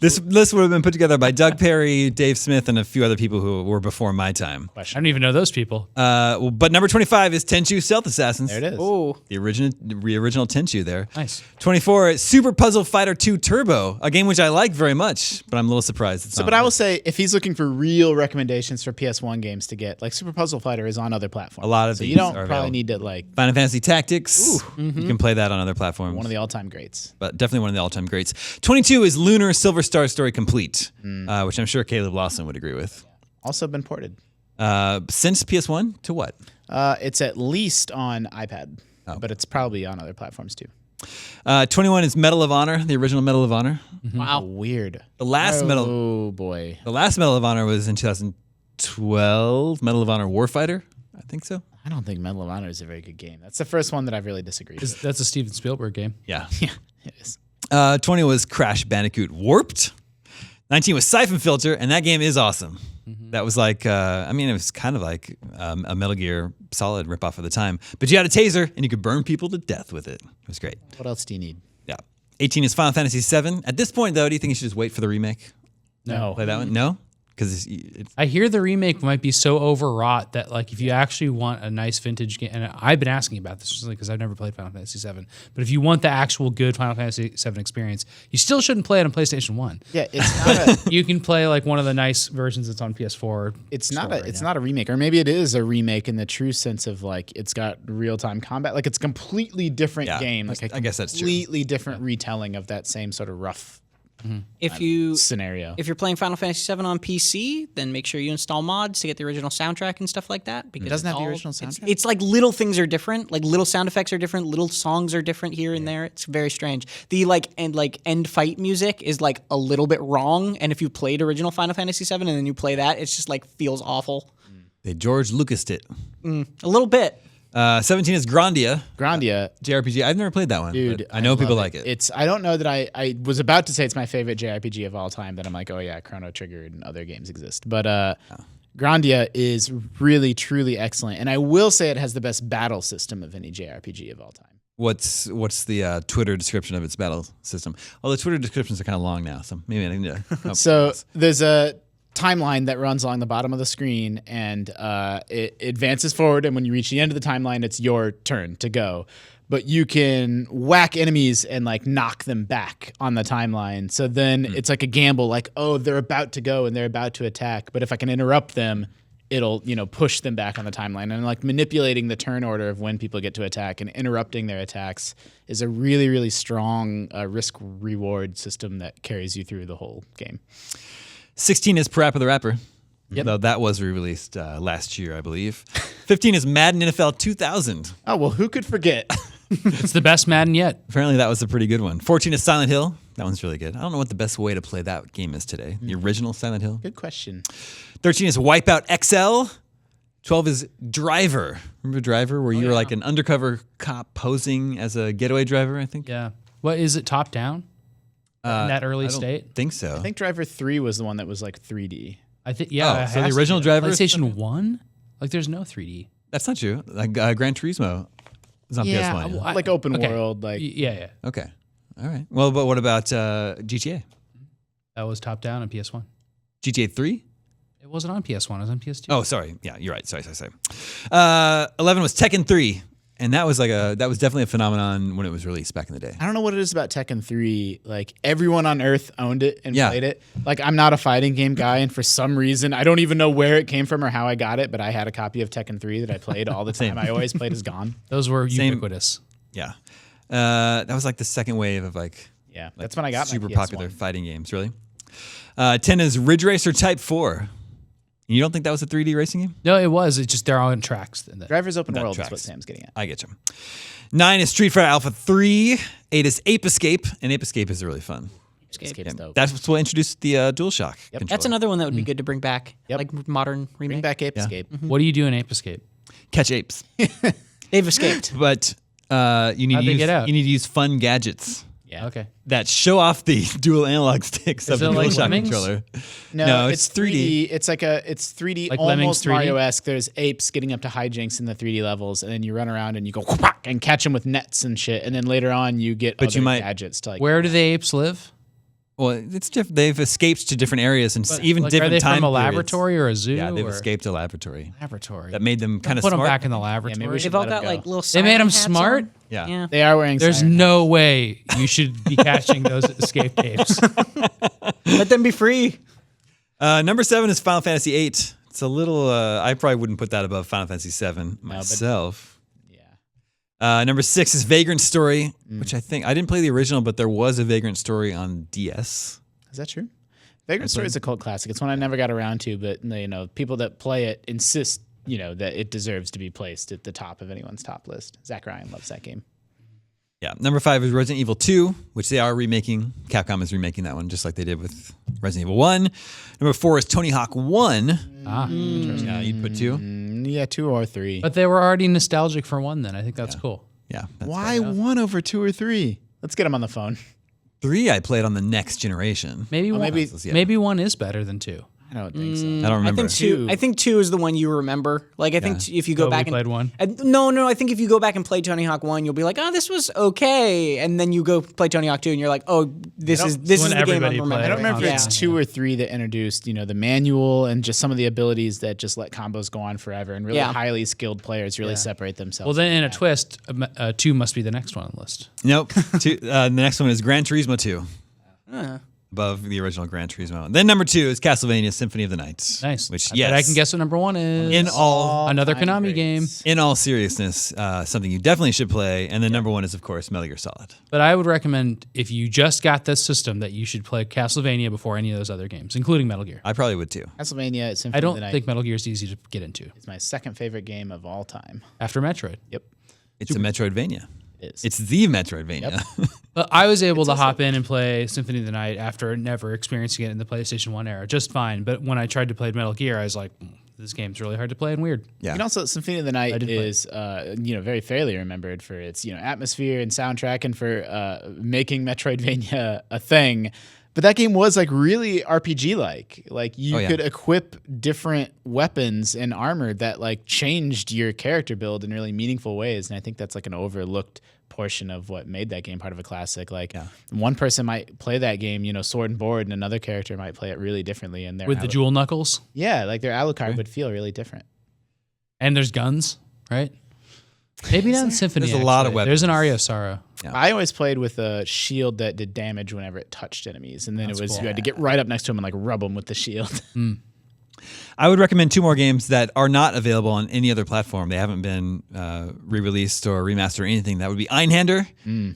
This list would have been put together by Doug Perry, Dave Smith, and a few other people who were before my time. I don't even know those people. But number 25 is Tenchu Stealth Assassins. There it is. Oh, The original Tenchu there. Nice. 24 is Super Puzzle Fighter 2 Turbo, a game which I like very much, but I'm a little surprised it's not. But I will say, if he's looking for real recommendations for PS1 games to get, like Super Puzzle Fighter is on other platforms. A lot of so you these don't are probably available. need to like Final Fantasy Tactics. You can play that on other platforms. one of the all-time greats. But definitely one of the all-time greats. 22 is Lunar Silver Star Story Complete, which I'm sure Caleb Lawson would agree with. Also been ported. Since PS1 to what? It's at least on iPad, but it's probably on other platforms too. 21 is Medal of Honor, the original Medal of Honor. Wow, weird. The last Medal Oh boy. of Honor was in 2012. Medal of Honor Warfighter, I think so. I don't think Medal of Honor is a very good game. That's the first one that I've really disagreed with. That's a Steven Spielberg game. Yeah. Yeah, it is. 20 was Crash Bandicoot Warped. 19 was Siphon Filter, and that game is awesome. That was like, it was kind of like a Metal Gear Solid ripoff of the time. But you had a taser, and you could burn people to death with it. It was great. What else do you need? Yeah. 18 is Final Fantasy VII. At this point, though, do you think you should just wait for the remake? No. Play that one? No? Because it's I hear the remake might be so overwrought that like if you actually want a nice vintage game, and I've been asking about this just because I've never played Final Fantasy VII, but if you want the actual good Final Fantasy VII experience, you still shouldn't play it on PlayStation 1. Yeah, it's not a You can play like one of the nice versions that's on PS4. it's not a remake, or maybe it is a remake in the true sense of like it's got real-time combat. Like it's a completely different Yeah, game. Like I guess that's true. completely different retelling of that same sort of rough if you scenario. if you're playing Final Fantasy VII on PC, then make sure you install mods to get the original soundtrack and stuff like that. Because It doesn't it's have the all- original it's- soundtrack? It's like little things are different, like little sound effects are different, little songs are different here and there. It's very strange. The end fight music is like a little bit wrong, and if you played original Final Fantasy VII and then you play that, it's just like feels awful they George Lucased it. a little bit. 17 is Grandia, Grandia, JRPG. I've never played that one, dude, but I know people love like it. It's I don't know that I was about to say it's my favorite JRPG of all time. Then I'm like, oh yeah, Chrono Trigger and other games exist, but Grandia is really truly excellent, and I will say it has the best battle system of any JRPG of all time. What's the Twitter description of its battle system? Well, the Twitter descriptions are kind of long now, so maybe I need to. come up with So this. there's a timeline that runs along the bottom of the screen, and it advances forward. And when you reach the end of the timeline, it's your turn to go. But you can whack enemies and like knock them back on the timeline. So then it's like a gamble, like, oh, they're about to go and they're about to attack. But if I can interrupt them, it'll push them back on the timeline. And like manipulating the turn order of when people get to attack and interrupting their attacks is a really, really strong risk reward system that carries you through the whole game. 16 is Parappa the Rapper. Though that was re-released last year, I believe. 15 is Madden NFL 2000. Oh, well, who could forget? It's the best Madden yet. Apparently that was a pretty good one. 14 is Silent Hill. That one's really good. I don't know what the best way to play that game is today. The original Silent Hill. Good question. 13 is Wipeout XL. 12 is Driver. Remember Driver, where you were like an undercover cop posing as a getaway driver, I think? Yeah. What is it? Top down? In that early I don't state? think so. I think Driver 3 was the one that was like 3D. I think. Yeah. Oh, it so the has to original be. Driver is PlayStation 1. Like, there's no 3D. That's not true. Like Gran Turismo is on PS1. well, Like open world, like Yeah. Okay. All right. Well, but what about GTA? That was top down on PS1. GTA 3? It wasn't on PS1. It was on PS2. Oh, sorry. Yeah, you're right. Sorry. 11 was Tekken 3. And that was definitely a phenomenon when it was released back in the day. I don't know what it is about Tekken 3. Like, everyone on Earth owned it and Yeah. played it. Like, I'm not a fighting game guy, and for some reason, I don't even know where it came from or how I got it, but I had a copy of Tekken 3 that I played all the time. I always played as Gon. Those were Same. ubiquitous. Yeah. That was like the second wave of like Yeah, that's when I got super my PS1. popular fighting games, really. 10 is Ridge Racer Type 4. You don't think that was a 3D racing game? No, it was. It's just they're all in tracks. Driver's Open That World tracks. is what Sam's getting at. I get you. 9 is Street Fighter Alpha 3. 8 is Ape Escape, and Ape Escape is really fun. Escape's dope. That's what introduced the DualShock controller. That's another one that would be good to bring back, like modern remake. Bring back Ape Escape. What do you do in Ape Escape? Catch apes. They've escaped. But you need How'd to they use, get out? you need to use fun gadgets Yeah. Okay. that show off the dual analog sticks of Is the it like DualShock Lemmings? controller. No, it's it's 3D. It's like it's 3D, Like Lemmings almost 3D? Mario-esque. There's apes getting up to hijinks in the 3D levels, and then you run around and you go whack and catch them with nets and shit. And then later on, you get But other you might- gadgets to like. Where do the apes live? Well, it's different. They've escaped to different areas and even Like, different are they time from a periods. laboratory or a zoo? Yeah, they've or? escaped a laboratory. Laboratory. That made them kind of Put them smart. back in the laboratory. maybe we should They've all let 'em got go. like little. They made 'em siren hats smart? on. Yeah. Yeah. They are wearing. There's siren no way you should be catching those escaped apes. Let them be free. Number 7 is Final Fantasy VIII. It's a little. I probably wouldn't put that above Final Fantasy VII myself. Yeah. Number 6 is Vagrant Story, which I didn't play the original, but there was a Vagrant Story on DS. Is that true? Vagrant Story is a cult classic. It's one I never got around to, but people that play it insist, that it deserves to be placed at the top of anyone's top list. Zach Ryan loves that game. Yeah. Number 5 is Resident Evil 2, which they are remaking. Capcom is remaking that one, just like they did with Resident Evil 1. Number 4 is Tony Hawk 1. Yeah, you'd put 2. Yeah, 2 or 3. But they were already nostalgic for 1 then. I think that's cool. Yeah. That's Why 1 over 2 or 3? Let's get him on the phone. 3 I played on the next generation. Maybe one. maybe- Maybe 1 is better than 2. I don't think so. I don't I remember. think two. I think 2 is the one you remember. Like I think if you go Oh, back we played 1. No. I think if you go back and play Tony Hawk 1, you'll be like, oh, this was okay, and then you go play Tony Hawk 2, and you're like, oh, this is when the game I'm everybody remembering. played. I don't remember if Yeah. it's 2 or 3 that introduced, the manual and just some of the abilities that just let combos go on forever, and really Yeah. highly skilled players really separate themselves. Well, then in a twist, 2 must be the next one on the list. Nope. The next one is Gran Turismo 2. Above the original Gran Turismo. Then number 2 is Castlevania Symphony of the Night. Nice. Which, I bet I can guess what number 1 is. Another All-time Konami game. greats. in all seriousness, something you definitely should play. And then number 1 is, of course, Metal Gear Solid. But I would recommend, if you just got this system, that you should play Castlevania before any of those other games, including Metal Gear. I probably would too. Castlevania Symphony I of don't the Night think Metal Gear is easy to get into. is my second favorite game of all time. After Metroid. Yep, It's a Metroidvania. it is. It's the Metroidvania. But I was able to hop in and play Symphony of the Night after never experiencing it in the PlayStation 1 era, just fine. But when I tried to play Metal Gear, I was like, this game's really hard to play and weird. Yeah. And also, Symphony of the Night did play is, very fairly remembered for its, atmosphere and soundtrack and for making Metroidvania a thing. But that game was like really RPG-like. Like you could equip different weapons and armor that like changed your character build in really meaningful ways. And I think that's like an overlooked portion of what made that game part of a classic. Like one person might play that game, sword and board, and another character might play it really differently. And With the jewel knuckles. like their Alucard would feel really different. And there's guns, right? Maybe not in Symphony. There's a lot of actually. weapons. There's an Aria of Sorrow. I always played with a shield that did damage whenever it touched enemies, and then That's it was cool. you had to get right up next to them and like rub them with the shield. I would recommend 2 more games that are not available on any other platform. They haven't been re-released or remastered or anything. That would be Einhander.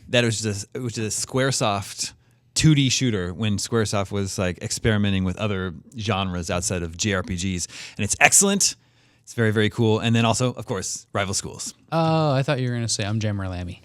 That was just a SquareSoft 2D shooter when Squaresoft was like experimenting with other genres outside of JRPGs, and it's excellent. It's very, very cool. And then also, of course, Rival Schools. Oh, I thought you were going to say Jammer Lammy.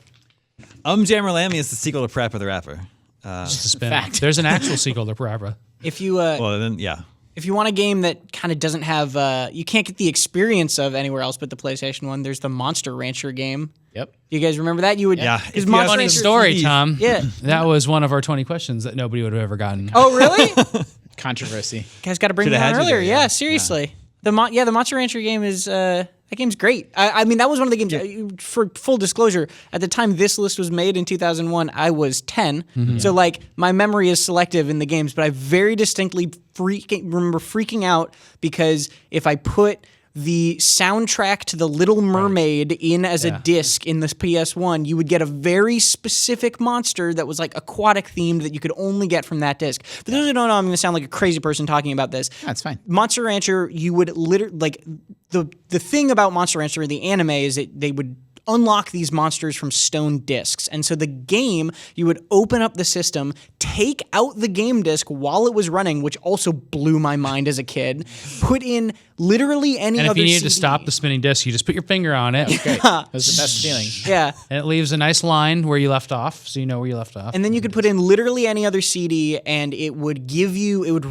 Jammer Lammy is the sequel to Parappa the Rapper. Just a spin. fact. There's an actual sequel to Parappa. If you Well, then, yeah. if you want a game that kind of doesn't have you can't get the experience of anywhere else but the PlayStation 1, there's the Monster Rancher game. Yep. Do you guys remember that? You would Yeah. because If you Monster have Funny Rancher. story, Tom. Yeah. That was one of our 20 questions that nobody would have ever gotten. Oh really? Controversy. You guys got to bring Shoulda it on had you earlier. there, Yeah, yeah. seriously. The Monster Rancher game is that game's great. I mean, that was one of the games. For full disclosure, at the time this list was made in 2001, I was 10. So like my memory is selective in the games, but I very distinctly remember freaking out because if I put the soundtrack to The Little Mermaid in as a disc in the PS1, you would get a very specific monster that was like aquatic themed that you could only get from that disc. For those who don't know, I'm going to sound like a crazy person talking about this. That's fine. Monster Rancher, you would literally like the thing about Monster Rancher, the anime, is that they would unlock these monsters from stone discs. And so the game, you would open up the system, take out the game disc while it was running, which also blew my mind as a kid, put in literally any And other if you needed CD. to stop the spinning disc, you just put your finger on it. Great. That was the best feeling. Yeah. And it leaves a nice line where you left off, so you know where you left off. And then you could put in literally any other CD and it would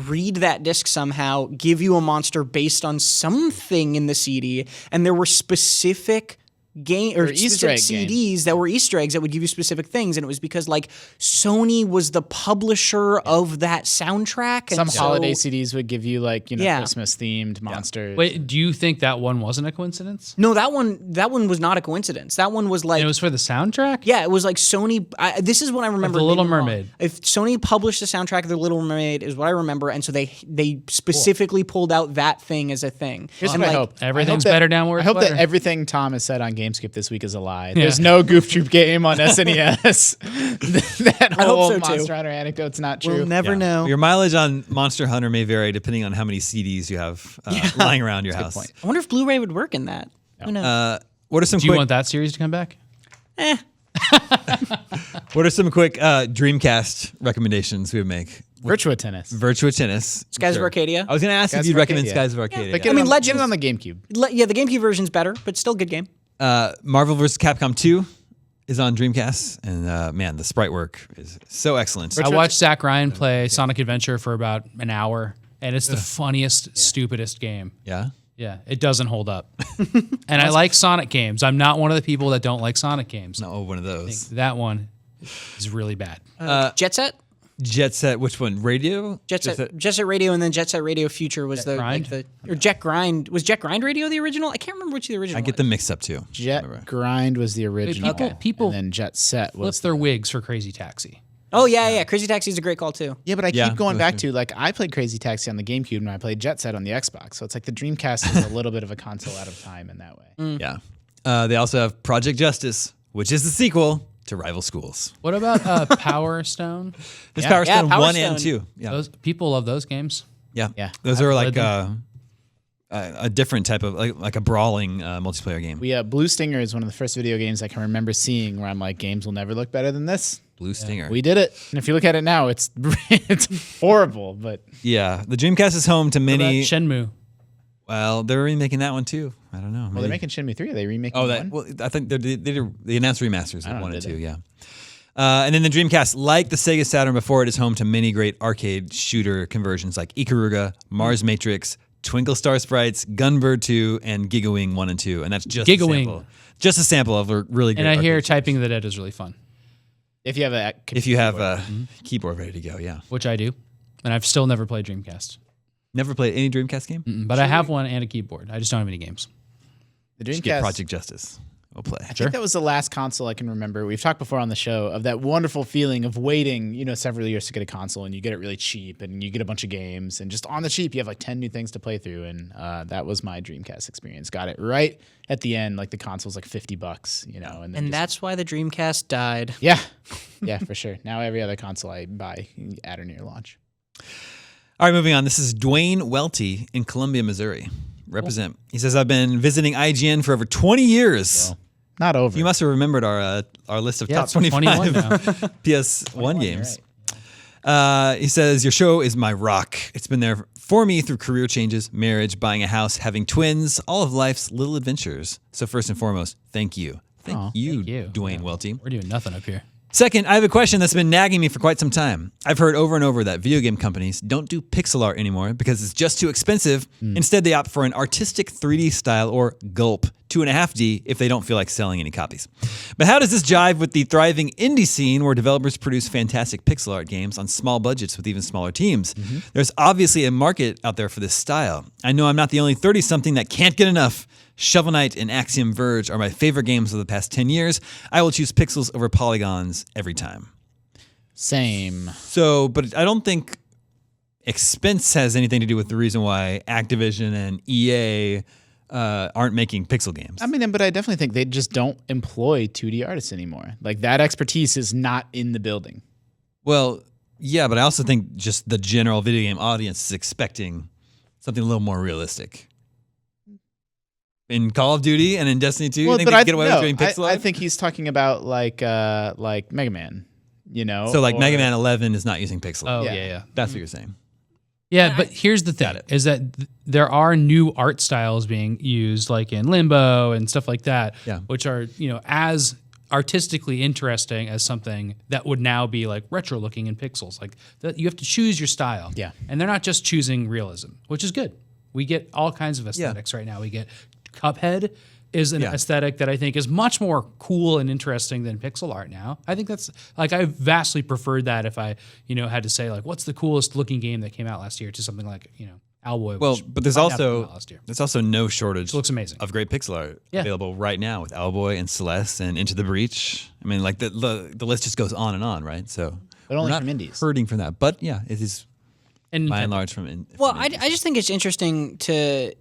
read that disc somehow, give you a monster based on something in the CD. And there were specific Easter egg CDs that were Easter eggs that would give you specific things, and it was because like Sony was the publisher of that soundtrack. And Some so, holiday CDs would give you like Yeah. Christmas themed monsters. Wait, do you think that one wasn't a coincidence? No, that one was not a coincidence. That one was like And it was for the soundtrack? yeah, it was like Sony. This is what I remember. The Little maybe wrong. Mermaid. If Sony published the soundtrack of The Little Mermaid, is what I remember, and so they specifically pulled out that thing as a thing. Here's And what I like, hope. Everything's I hope that- better down where I it's hope that better. everything Tom has said on GameSkip this week is a lie. There's no Goof Troop game on SNES. That I hope whole so, too. Monster Hunter anecdote's not true. We'll never know. Your mileage on Monster Hunter may vary depending on how many CDs you have lying around your house. point. I wonder if Blu-ray would work in that. Who knows? What are some Do you quick? want that series to come back? What are some quick Dreamcast recommendations we would make? Virtua Tennis. Virtua Tennis. Skies of Arcadia. I was going to ask Skies if you'd of recommend Arcadia. Skies of Arcadia. But Yeah. get I mean, it Legends- on the GameCube. Yeah, the GameCube version's better, but still good game. Marvel vs. Capcom 2 is on Dreamcast, and man, the sprite work is so excellent. I watched Zach Ryan play Sonic Adventure for about an hour, and it's the funniest, stupidest game. Yeah. Yeah, it doesn't hold up. And I like Sonic games. I'm not one of the people that don't like Sonic games. No, one of those. That one is really bad. Jet Set? Jet Set, which one? Radio? Jet Set Radio, and then Jet Set Radio Future was Grind? or Jet Grind. Was Jet Grind Radio the original? I can't remember which the original I get was. them mixed up too. Jet Grind was the original. people and then Jet Set was Flip their wigs for Crazy Taxi. Oh, yeah. Crazy Taxi is a great call, too. Yeah, but I Yeah, keep going those back two. to like I played Crazy Taxi on the GameCube and I played Jet Set on the Xbox. So it's like the Dreamcast is a little bit of a console out of time in that way. Yeah. They also have Project Justice, which is the sequel to Rival Schools. What about Power Stone? There's Yeah. Power Yeah, Stone Power 1 and Stone. 2. Yeah. Those people love those games. Yeah. Yeah. Those are like played a different type of like a brawling multiplayer game. We Blue Stinger is one of the first video games I can remember seeing where I'm like, games will never look better than this. Blue Stinger. We did it. And if you look at it now, it's it's horrible, but Yeah. The Dreamcast is home to What many. about Shenmue? Well, they're remaking that one too. I don't know. well, maybe. they're making Shenmue 3. Are they remaking Oh, one? well, I think they announced remasters don't of know, 1 and did 2, they? yeah. And then the Dreamcast, like the Sega Saturn before, it is home to many great arcade shooter conversions like Ikaruga, Mars Matrix, Twinkle Star Sprites, Gunbird 2, and Gigawing 1 and 2. And that's just a Gigawing. sample. Just a sample of a really great And I hear arcade Typing the Dead is really fun, if you have a if you have a keyboard ready to go, yeah. which I do. And I've still never played Dreamcast. Never played any Dreamcast game? But I have one and a keyboard. I just don't have any games. the Just get Dreamcast. Project Justice. We'll play. I think that was the last console I can remember. We've talked before on the show of that wonderful feeling of waiting, several years to get a console, and you get it really cheap, and you get a bunch of games, and just on the cheap, you have like 10 new things to play through, and that was my Dreamcast experience. Got it right at the end, like the console's like $50, and then And just- that's why the Dreamcast died. yeah, for sure. Now every other console I buy at or near launch. All right, moving on. This is Dwayne Welty in Columbia, Missouri. Represent. He says, I've been visiting IGN for over 20 years. Not over. You must have remembered our list of Yeah, top it's 25 21 now. PS1 games. You're He says, your show is my rock. It's been there for me through career changes, marriage, buying a house, having twins, all of life's little adventures. So first and foremost, thank you. Thank you, Dwayne Welty. We're doing nothing up here. Second, I have a question that's been nagging me for quite some time. I've heard over and over that video game companies don't do pixel art anymore because it's just too expensive. Instead, they opt for an artistic 3D style or gulp 2.5D if they don't feel like selling any copies. But how does this jive with the thriving indie scene where developers produce fantastic pixel art games on small budgets with even smaller teams? There's obviously a market out there for this style. I know I'm not the only 30-something that can't get enough. Shovel Knight and Axiom Verge are my favorite games of the past 10 years. I will choose pixels over polygons every time. Same. So, but I don't think expense has anything to do with the reason why Activision and EA aren't making pixel games. I mean, but I definitely think they just don't employ 2D artists anymore. Like that expertise is not in the building. Well, yeah, but I also think just the general video game audience is expecting something a little more realistic. In Call of Duty and in Destiny 2, you think they can get away with doing pixel art? I think he's talking about like Mega Man, you know. So like Mega Man 11 is not using pixel art. Oh, yeah. That's what you're saying. Yeah, but here's the thing: is that there are new art styles being used, like in Limbo and stuff like that, which are as artistically interesting as something that would now be like retro looking in pixels. Like you have to choose your style, and they're not just choosing realism, which is good. We get all kinds of aesthetics right now. We get Cuphead is an aesthetic that I think is much more cool and interesting than pixel art now. I think that's like I vastly preferred that if I had to say like what's the coolest looking game that came out last year to something like Owlboy. Well, but there's also no shortage. It looks amazing of great pixel art available right now with Owlboy and Celeste and Into the Breach. I mean, like the list just goes on and on, right? So but only we're not from indies. Hurting from that, but yeah, it is and by and large from. Well, I just think it's interesting to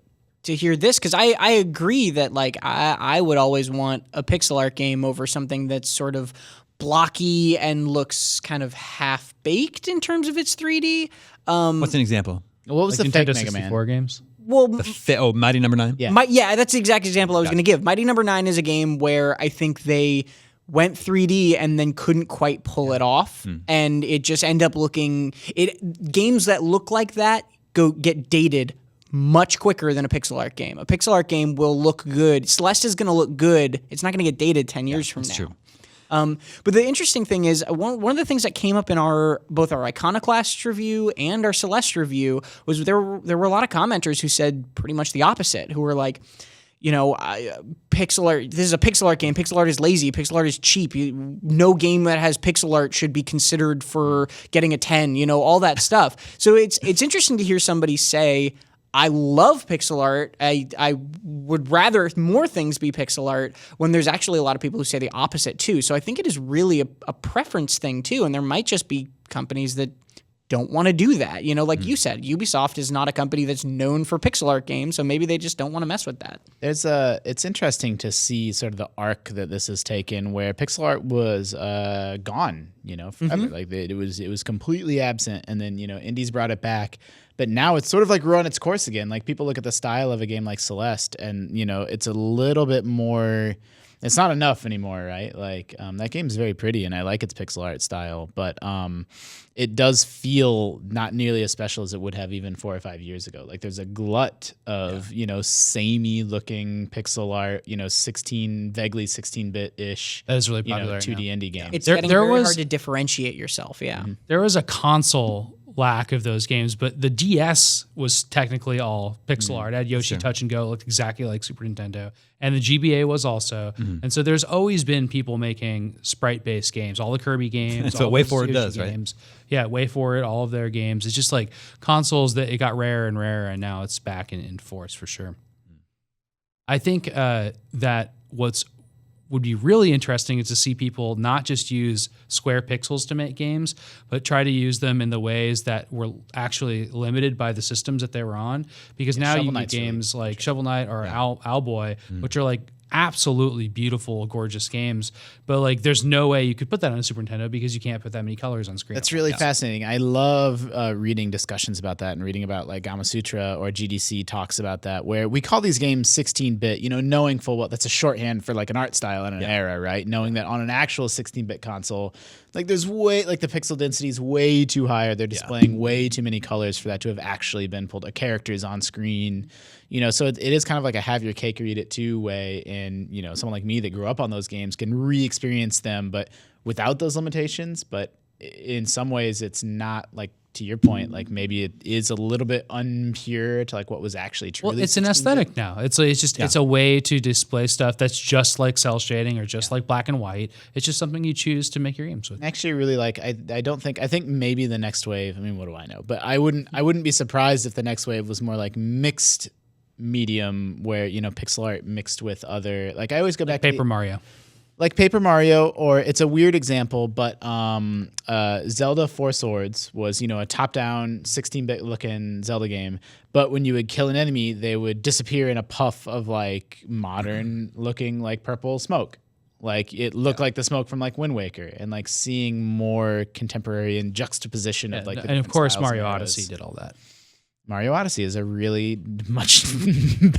hear this because I agree that like I would always want a pixel art game over something that's sort of blocky and looks kind of half baked in terms of its 3D. What's an example? What was like the fake Nintendo Mega 64 Man? games? Well, Mighty Number 9? Yeah. That's the exact example I was going to give. Mighty Number 9 is a game where I think they went 3D and then couldn't quite pull it off, and it just ended up looking. Games that look like that get dated much quicker than a pixel art game. A pixel art game will look good. Celeste is going to look good. It's not going to get dated 10 years from now. That's true. But the interesting thing is one of the things that came up in both our Iconoclast review and our Celeste review was there were a lot of commenters who said pretty much the opposite, who were like, pixel art. This is a pixel art game. Pixel art is lazy. Pixel art is cheap. No game that has pixel art should be considered for getting a 10. All that stuff. So it's interesting to hear somebody say, I love pixel art. I would rather more things be pixel art when there's actually a lot of people who say the opposite too. So I think it is really a preference thing too. And there might just be companies that don't want to do that. Like you said, Ubisoft is not a company that's known for pixel art games, so maybe they just don't want to mess with that. It's interesting to see sort of the arc that this has taken, where pixel art was gone, forever. Like it was completely absent, and then indies brought it back. But now it's sort of like run its course again. Like people look at the style of a game like Celeste, and it's a little bit more. It's not enough anymore, right? Like that game's very pretty, and I like its pixel art style, but it does feel not nearly as special as it would have even 4 or 5 years ago. Like there's a glut of samey looking pixel art, vaguely 16-bit ish. That is really popular. 2D indie game. It's getting very hard to differentiate yourself. Yeah, there was a console lack of those games, but the DS was technically all pixel art. It had Yoshi Touch and Go, it looked exactly like Super Nintendo, and the GBA was also. And so there's always been people making sprite-based games, all the Kirby games. That's what WayForward does, games. Right? Yeah, WayForward, all of their games. It's just like consoles that it got rarer and rarer, and now it's back in force for sure. I think that would be really interesting is to see people not just use square pixels to make games, but try to use them in the ways that were actually limited by the systems that they were on. Because now you get games like Shovel Knight or Owlboy, which are like absolutely beautiful, gorgeous games. But like, there's no way you could put that on a Super Nintendo because you can't put that many colors on screen. That's really fascinating. I love reading discussions about that and reading about like Gamasutra or GDC talks about that, where we call these games 16-bit, knowing full well that's a shorthand for like an art style and an era, right? Knowing that on an actual 16-bit console, like there's the pixel density is way too high. They're displaying way too many colors for that to have actually been pulled. A character is on screen, so it is kind of like a have your cake or eat it too way. And, someone like me that grew up on those games can re-experience them, but without those limitations. But in some ways it's not like, to your point, like maybe it is a little bit unpure to like what was actually true. Well, it's an aesthetic now. It's a way to display stuff that's just like cell shading or just like black and white. It's just something you choose to make your games with. Actually, really like I think maybe the next wave. I mean, what do I know? But I wouldn't be surprised if the next wave was more like mixed medium, where pixel art mixed with other. Like I always go back Paper to Mario. Like Paper Mario, or it's a weird example, but Zelda Four Swords was, a top-down 16-bit looking Zelda game. But when you would kill an enemy, they would disappear in a puff of like modern looking like purple smoke. Like it looked like the smoke from like Wind Waker, and like seeing more contemporary and juxtaposition of like. And of course, Mario Odyssey did all that. Mario Odyssey is a really much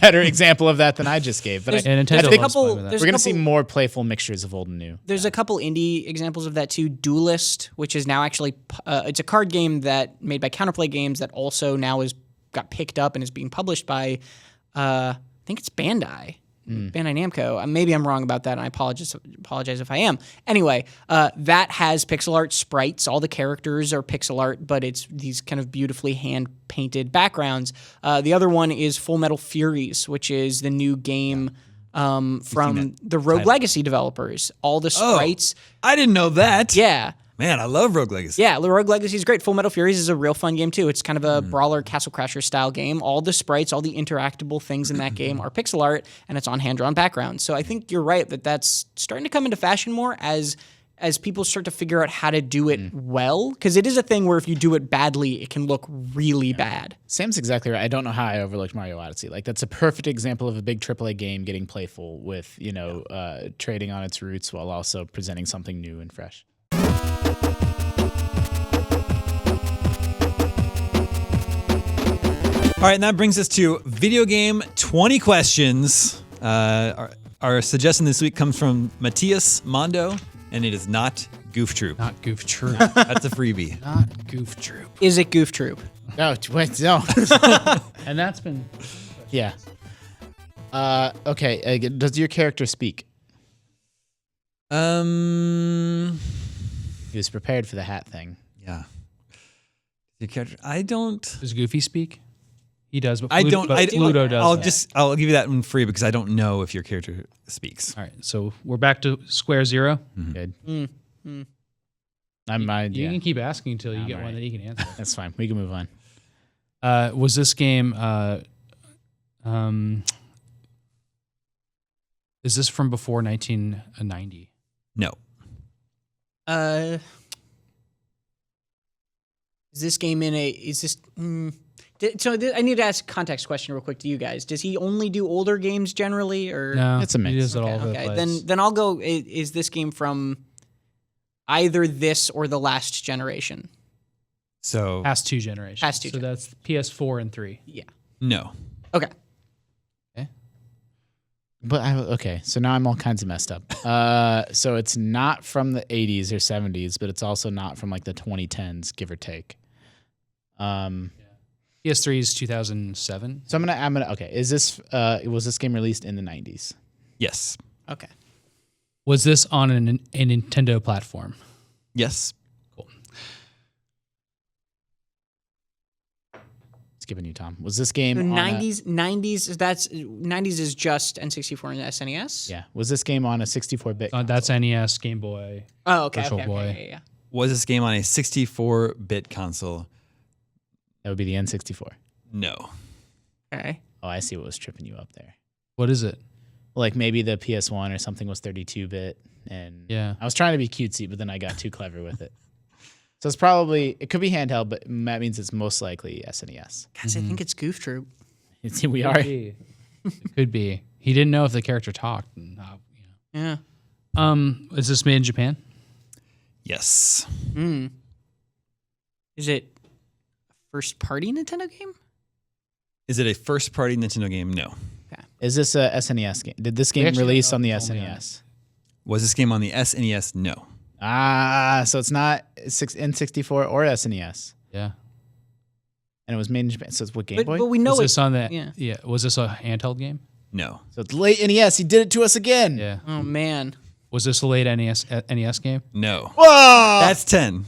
better example of that than I just gave. But And Nintendo I think loves playing with that. we're going to see more playful mixtures of old and new. There's a couple indie examples of that too. Duelist, which is now actually it's a card game that made by Counterplay Games that also now got picked up and is being published by I think it's Bandai. Bandai Namco. Maybe I'm wrong about that, and I apologize if I am. Anyway, that has pixel art sprites. All the characters are pixel art, but it's these kind of beautifully hand-painted backgrounds. The other one is Full Metal Furies, which is the new game from the Rogue Legacy developers. All the sprites. I didn't know that. Yeah. Man, I love Rogue Legacy. Yeah, Rogue Legacy is great. Full Metal Furies is a real fun game, too. It's kind of a brawler, Castle Crasher style game. All the sprites, all the interactable things in that game are pixel art, and it's on hand-drawn backgrounds. So I think you're right that that's starting to come into fashion more as people start to figure out how to do it well. Because it is a thing where if you do it badly, it can look really bad. Sam's exactly right. I don't know how I overlooked Mario Odyssey. Like that's a perfect example of a big AAA game getting playful with, trading on its roots while also presenting something new and fresh. All right, and that brings us to video game 20 questions. Our suggestion this week comes from Matthias Mondo, and it is not Goof Troop. Not Goof Troop. That's a freebie. Not Goof Troop. Is it Goof Troop? No, wait, no. And that's been... Yeah. Okay, does your character speak? He was prepared for the hat thing. Yeah. Your character, I don't... Does Goofy speak? He does, but Pluto does. I'll give you that one free because I don't know if your character speaks. All right, so we're back to square zero. Good. You can keep asking until you get one that you can answer. That's fine. We can move on. Was this game... is this from before 1990? No. Is this game in a... Is this... I need to ask a context question real quick to you guys. Does he only do older games generally, or No, it's a mix. He does it all over the okay? place. Then I'll go. Is this game from either this or the last generation? So Past two generations. Past two So that's PS4 and 3. Yeah. no. Okay. But so now I'm all kinds of messed up. So it's not from the 80s or 70s, but it's also not from like the 2010s, give or take. PS3 is 2007. So I'm gonna. Okay, was this game released in the 90s? Yes. Okay. Was this on a Nintendo platform? Yes. Cool. It's giving you, Tom. Was this game So on 90s? That's 90s is just N64 and SNES. Yeah. Was this game on a 64-bit? That's NES, Game Boy. Oh, okay. Virtual Okay. Boy. Yeah. Was this game on a 64-bit console? That would be the N64. No. Okay. Oh, I see what was tripping you up there. What is it? Like maybe the PS1 or something was 32-bit, and Yeah. I was trying to be cutesy, but then I got too clever with it. So it could be handheld, but that means it's most likely SNES. Guys, I think it's Goof Troop. We are. It could be. He didn't know if the character talked. And Yeah. Is this made in Japan? Yes. Is it a first-party Nintendo game? Is it a first-party Nintendo game? No. Is this a SNES game? Did this game actually release don't on the know if it's only on SNES? Was this game on the SNES? No. So it's not N64 or SNES, Yeah. and it was made in Japan. So it's what, Game Boy? But we know Was it. this on the? yeah. Yeah. Was this a handheld game? No. So it's late NES. He did it to us again. Yeah. Oh man. Was this a late NES game? No. Whoa! That's 10.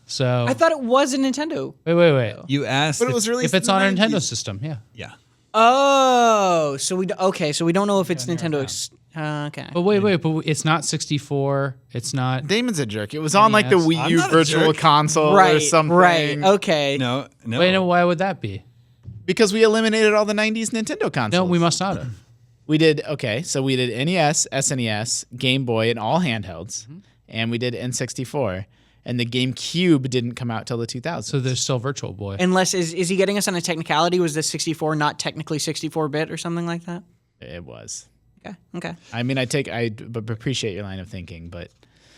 So I thought it was a Nintendo. wait. You asked But it was released If it's in the on a 90s. Nintendo system, yeah. Yeah. Oh, so we don't know if it's Nintendo. Okay. But wait, but it's not 64. It's not. Damon's a jerk. It was on like the NES. Wii I'm U not a Virtual jerk. Console or Right. something. Right. Okay. No. Wait, no. Why would that be? Because we eliminated all the 90s Nintendo consoles. No, we must not have. We did, okay, so we did NES, SNES, Game Boy, and all handhelds, and we did N64, and the GameCube didn't come out till the 2000s. So there's still Virtual Boy. Unless, is he getting us on a technicality? Was the 64 not technically 64-bit or something like that? It was. Okay. I mean, I appreciate your line of thinking, but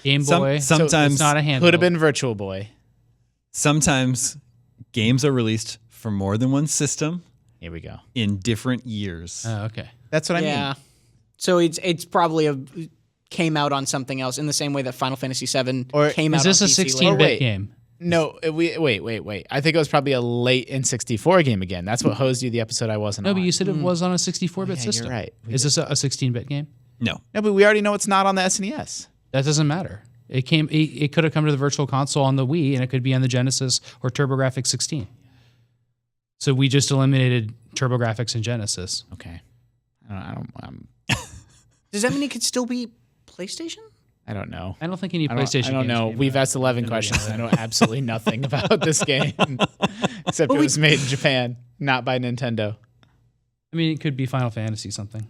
Game Boy. sometimes it's not a handheld. could have been Virtual Boy. Sometimes games are released for more than one system Here we go. in different years. Oh, okay. That's what I Yeah. mean. So it's probably came out on something else in the same way that Final Fantasy VII Or came Is out this on a PC 16-bit later. wait. game? No, wait. I think it was probably a late N64 game again. That's what hosed you the episode I wasn't No, on. but you said it was on a 64-bit yeah, system. you're right. Is this a 16-bit game? No. No, but we already know it's not on the SNES. That doesn't matter. It could have come to the Virtual Console on the Wii, and it could be on the Genesis or TurboGrafx 16. So we just eliminated TurboGrafx and Genesis. Okay. I Does that mean it could still be PlayStation? don't know. I don't think any I don't, PlayStation. I don't games know. came We've out. asked 11 questions. I know absolutely nothing about this game, except it was made in Japan, not by Nintendo. I mean, it could be Final Fantasy something.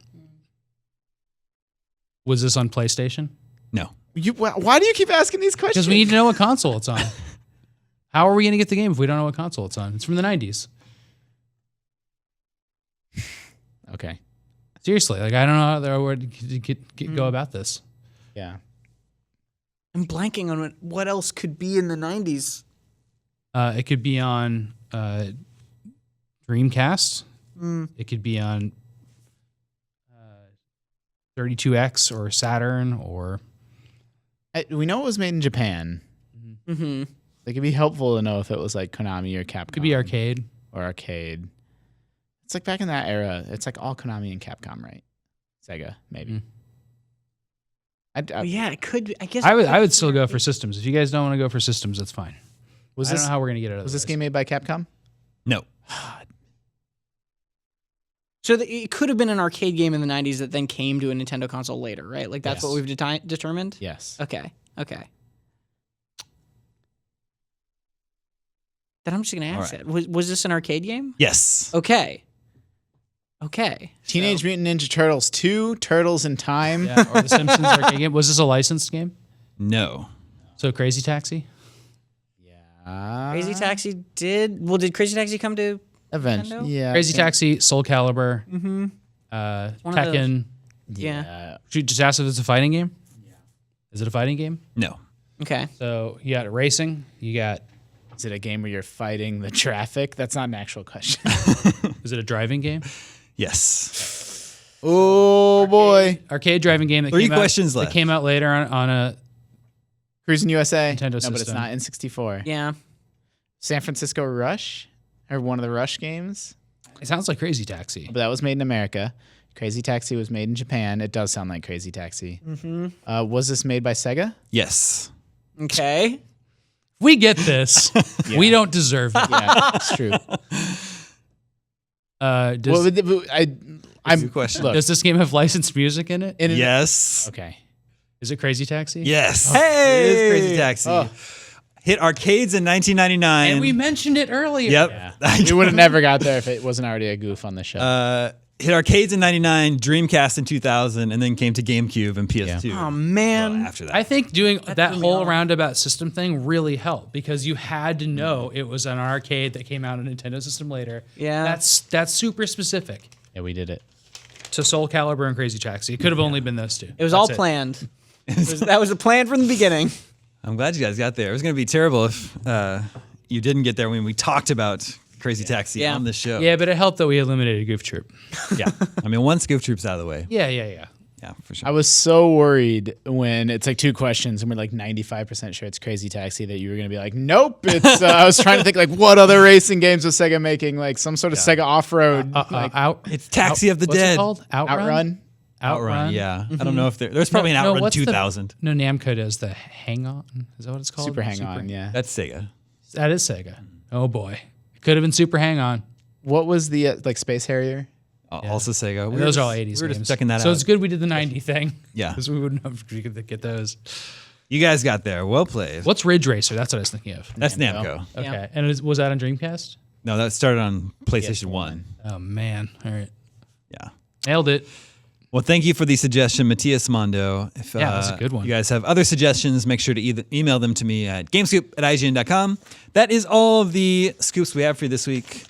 Was this on PlayStation? No. Why do you keep asking these questions? Because we need to know what console it's on. How are we going to get the game if we don't know what console it's on? It's from the 90s. Okay. Seriously, like I don't know how they would go about this. Yeah. I'm blanking on what else could be in the 90s. It could be on Dreamcast. It could be on 32X or Saturn or. We know it was made in Japan. Mm-hmm. It could be helpful to know if it was like Konami or Capcom. Could be arcade. Or arcade. It's like back in that era. It's like all Konami and Capcom, right? Sega, maybe. Yeah, it could be. I guess I would still go for systems. If you guys don't want to go for systems, that's fine. I don't know how we're going to get it out of Was this game made by Capcom? No. So it could have been an arcade game in the 90s that then came to a Nintendo console later, right? Like that's Yes. what we've determined? Yes. Okay. Then I'm just going to ask All it. Was this an arcade game? Yes. Okay. Teenage Mutant Ninja Turtles 2, Turtles in Time. Yeah, or the Simpsons arcade game. Was this a licensed game? No. So Crazy Taxi? Crazy Taxi did Crazy Taxi come to Eventually. Nintendo? Yeah. Crazy Taxi, Soul Calibur, One of Tekken. Yeah. Should you just ask if it's a fighting game? Yeah. Is it a fighting game? No. Okay. So you got racing. You got. Is it a game where you're fighting the traffic? That's not an actual question. Is it a driving game? Yes. Oh, boy. Arcade driving game that Three came out, questions that left. came out later on a. Cruising USA. Nintendo No, but it's system. not N64. Yeah. San Francisco Rush? Or one of the Rush games? It sounds like Crazy Taxi. But that was made in America. Crazy Taxi was made in Japan. It does sound like Crazy Taxi. Mm-hmm. Was this made by Sega? Yes. Okay. We get this. We don't deserve it. Yeah, it's true. Good question. Look, Does this game have licensed music in it? Yes. okay. Is it Crazy Taxi? Yes. Hey! It is Crazy Taxi. Hit arcades in 1999. And we mentioned it earlier. Yep. Yeah. We would have never got there if it wasn't already a goof on the show. Hit arcades in 99, Dreamcast in 2000, and then came to GameCube and PS2. Oh man. Well, after that. I think doing that threw me whole off. roundabout system thing really helped because you had to know it was an arcade that came out on a Nintendo system later. Yeah. That's super specific. Yeah, we did it. To Soul Calibur and Crazy Taxi. It could have only been those two. It was all planned. That was the plan from the beginning. I'm glad you guys got there. It was going to be terrible if you didn't get there when we talked about Crazy Taxi Yeah. on the show. Yeah, but it helped that we eliminated Goof Troop. Yeah. I mean, once Goof Troop's out of the way. Yeah. Yeah, for sure. I was so worried when it's like two questions and we're like 95% sure it's Crazy Taxi that you were going to be like, nope. It's. I was trying to think like what other racing games was Sega making, like some sort of Sega off-road. It's Taxi of the what's Dead. it called? Outrun. Outrun, yeah. I don't know if there's probably an No, Outrun what's the- 2000. No, Namco does the Hang On. Is that what it's called? Super Hang On, yeah. That's Sega. That is Sega. Oh boy. It could have been Super Hang On. What was the like Space Harrier? Also Sega. And those are all 80s We were games. just checking that so out. it's good we did the 90 thing. Yeah. Because we wouldn't have we could get those. You guys got there. Well played. What's Ridge Racer? That's what I was thinking of. That's Namco. Namco. Okay. Yeah. And was that on Dreamcast? No, that started on PlayStation 1. Oh man. All right. Yeah. Nailed it. Well, thank you for the suggestion, Matthias Mondo. If, Yeah, that's a good one. You guys have other suggestions, make sure to either email them to me at gamescoop@ign.com. That is all of the scoops we have for you this week.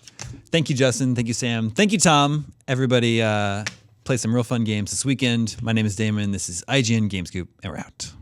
Thank you, Justin. Thank you, Sam. Thank you, Tom. Everybody play some real fun games this weekend. My name is Damon. This is IGN Gamescoop, and we're out.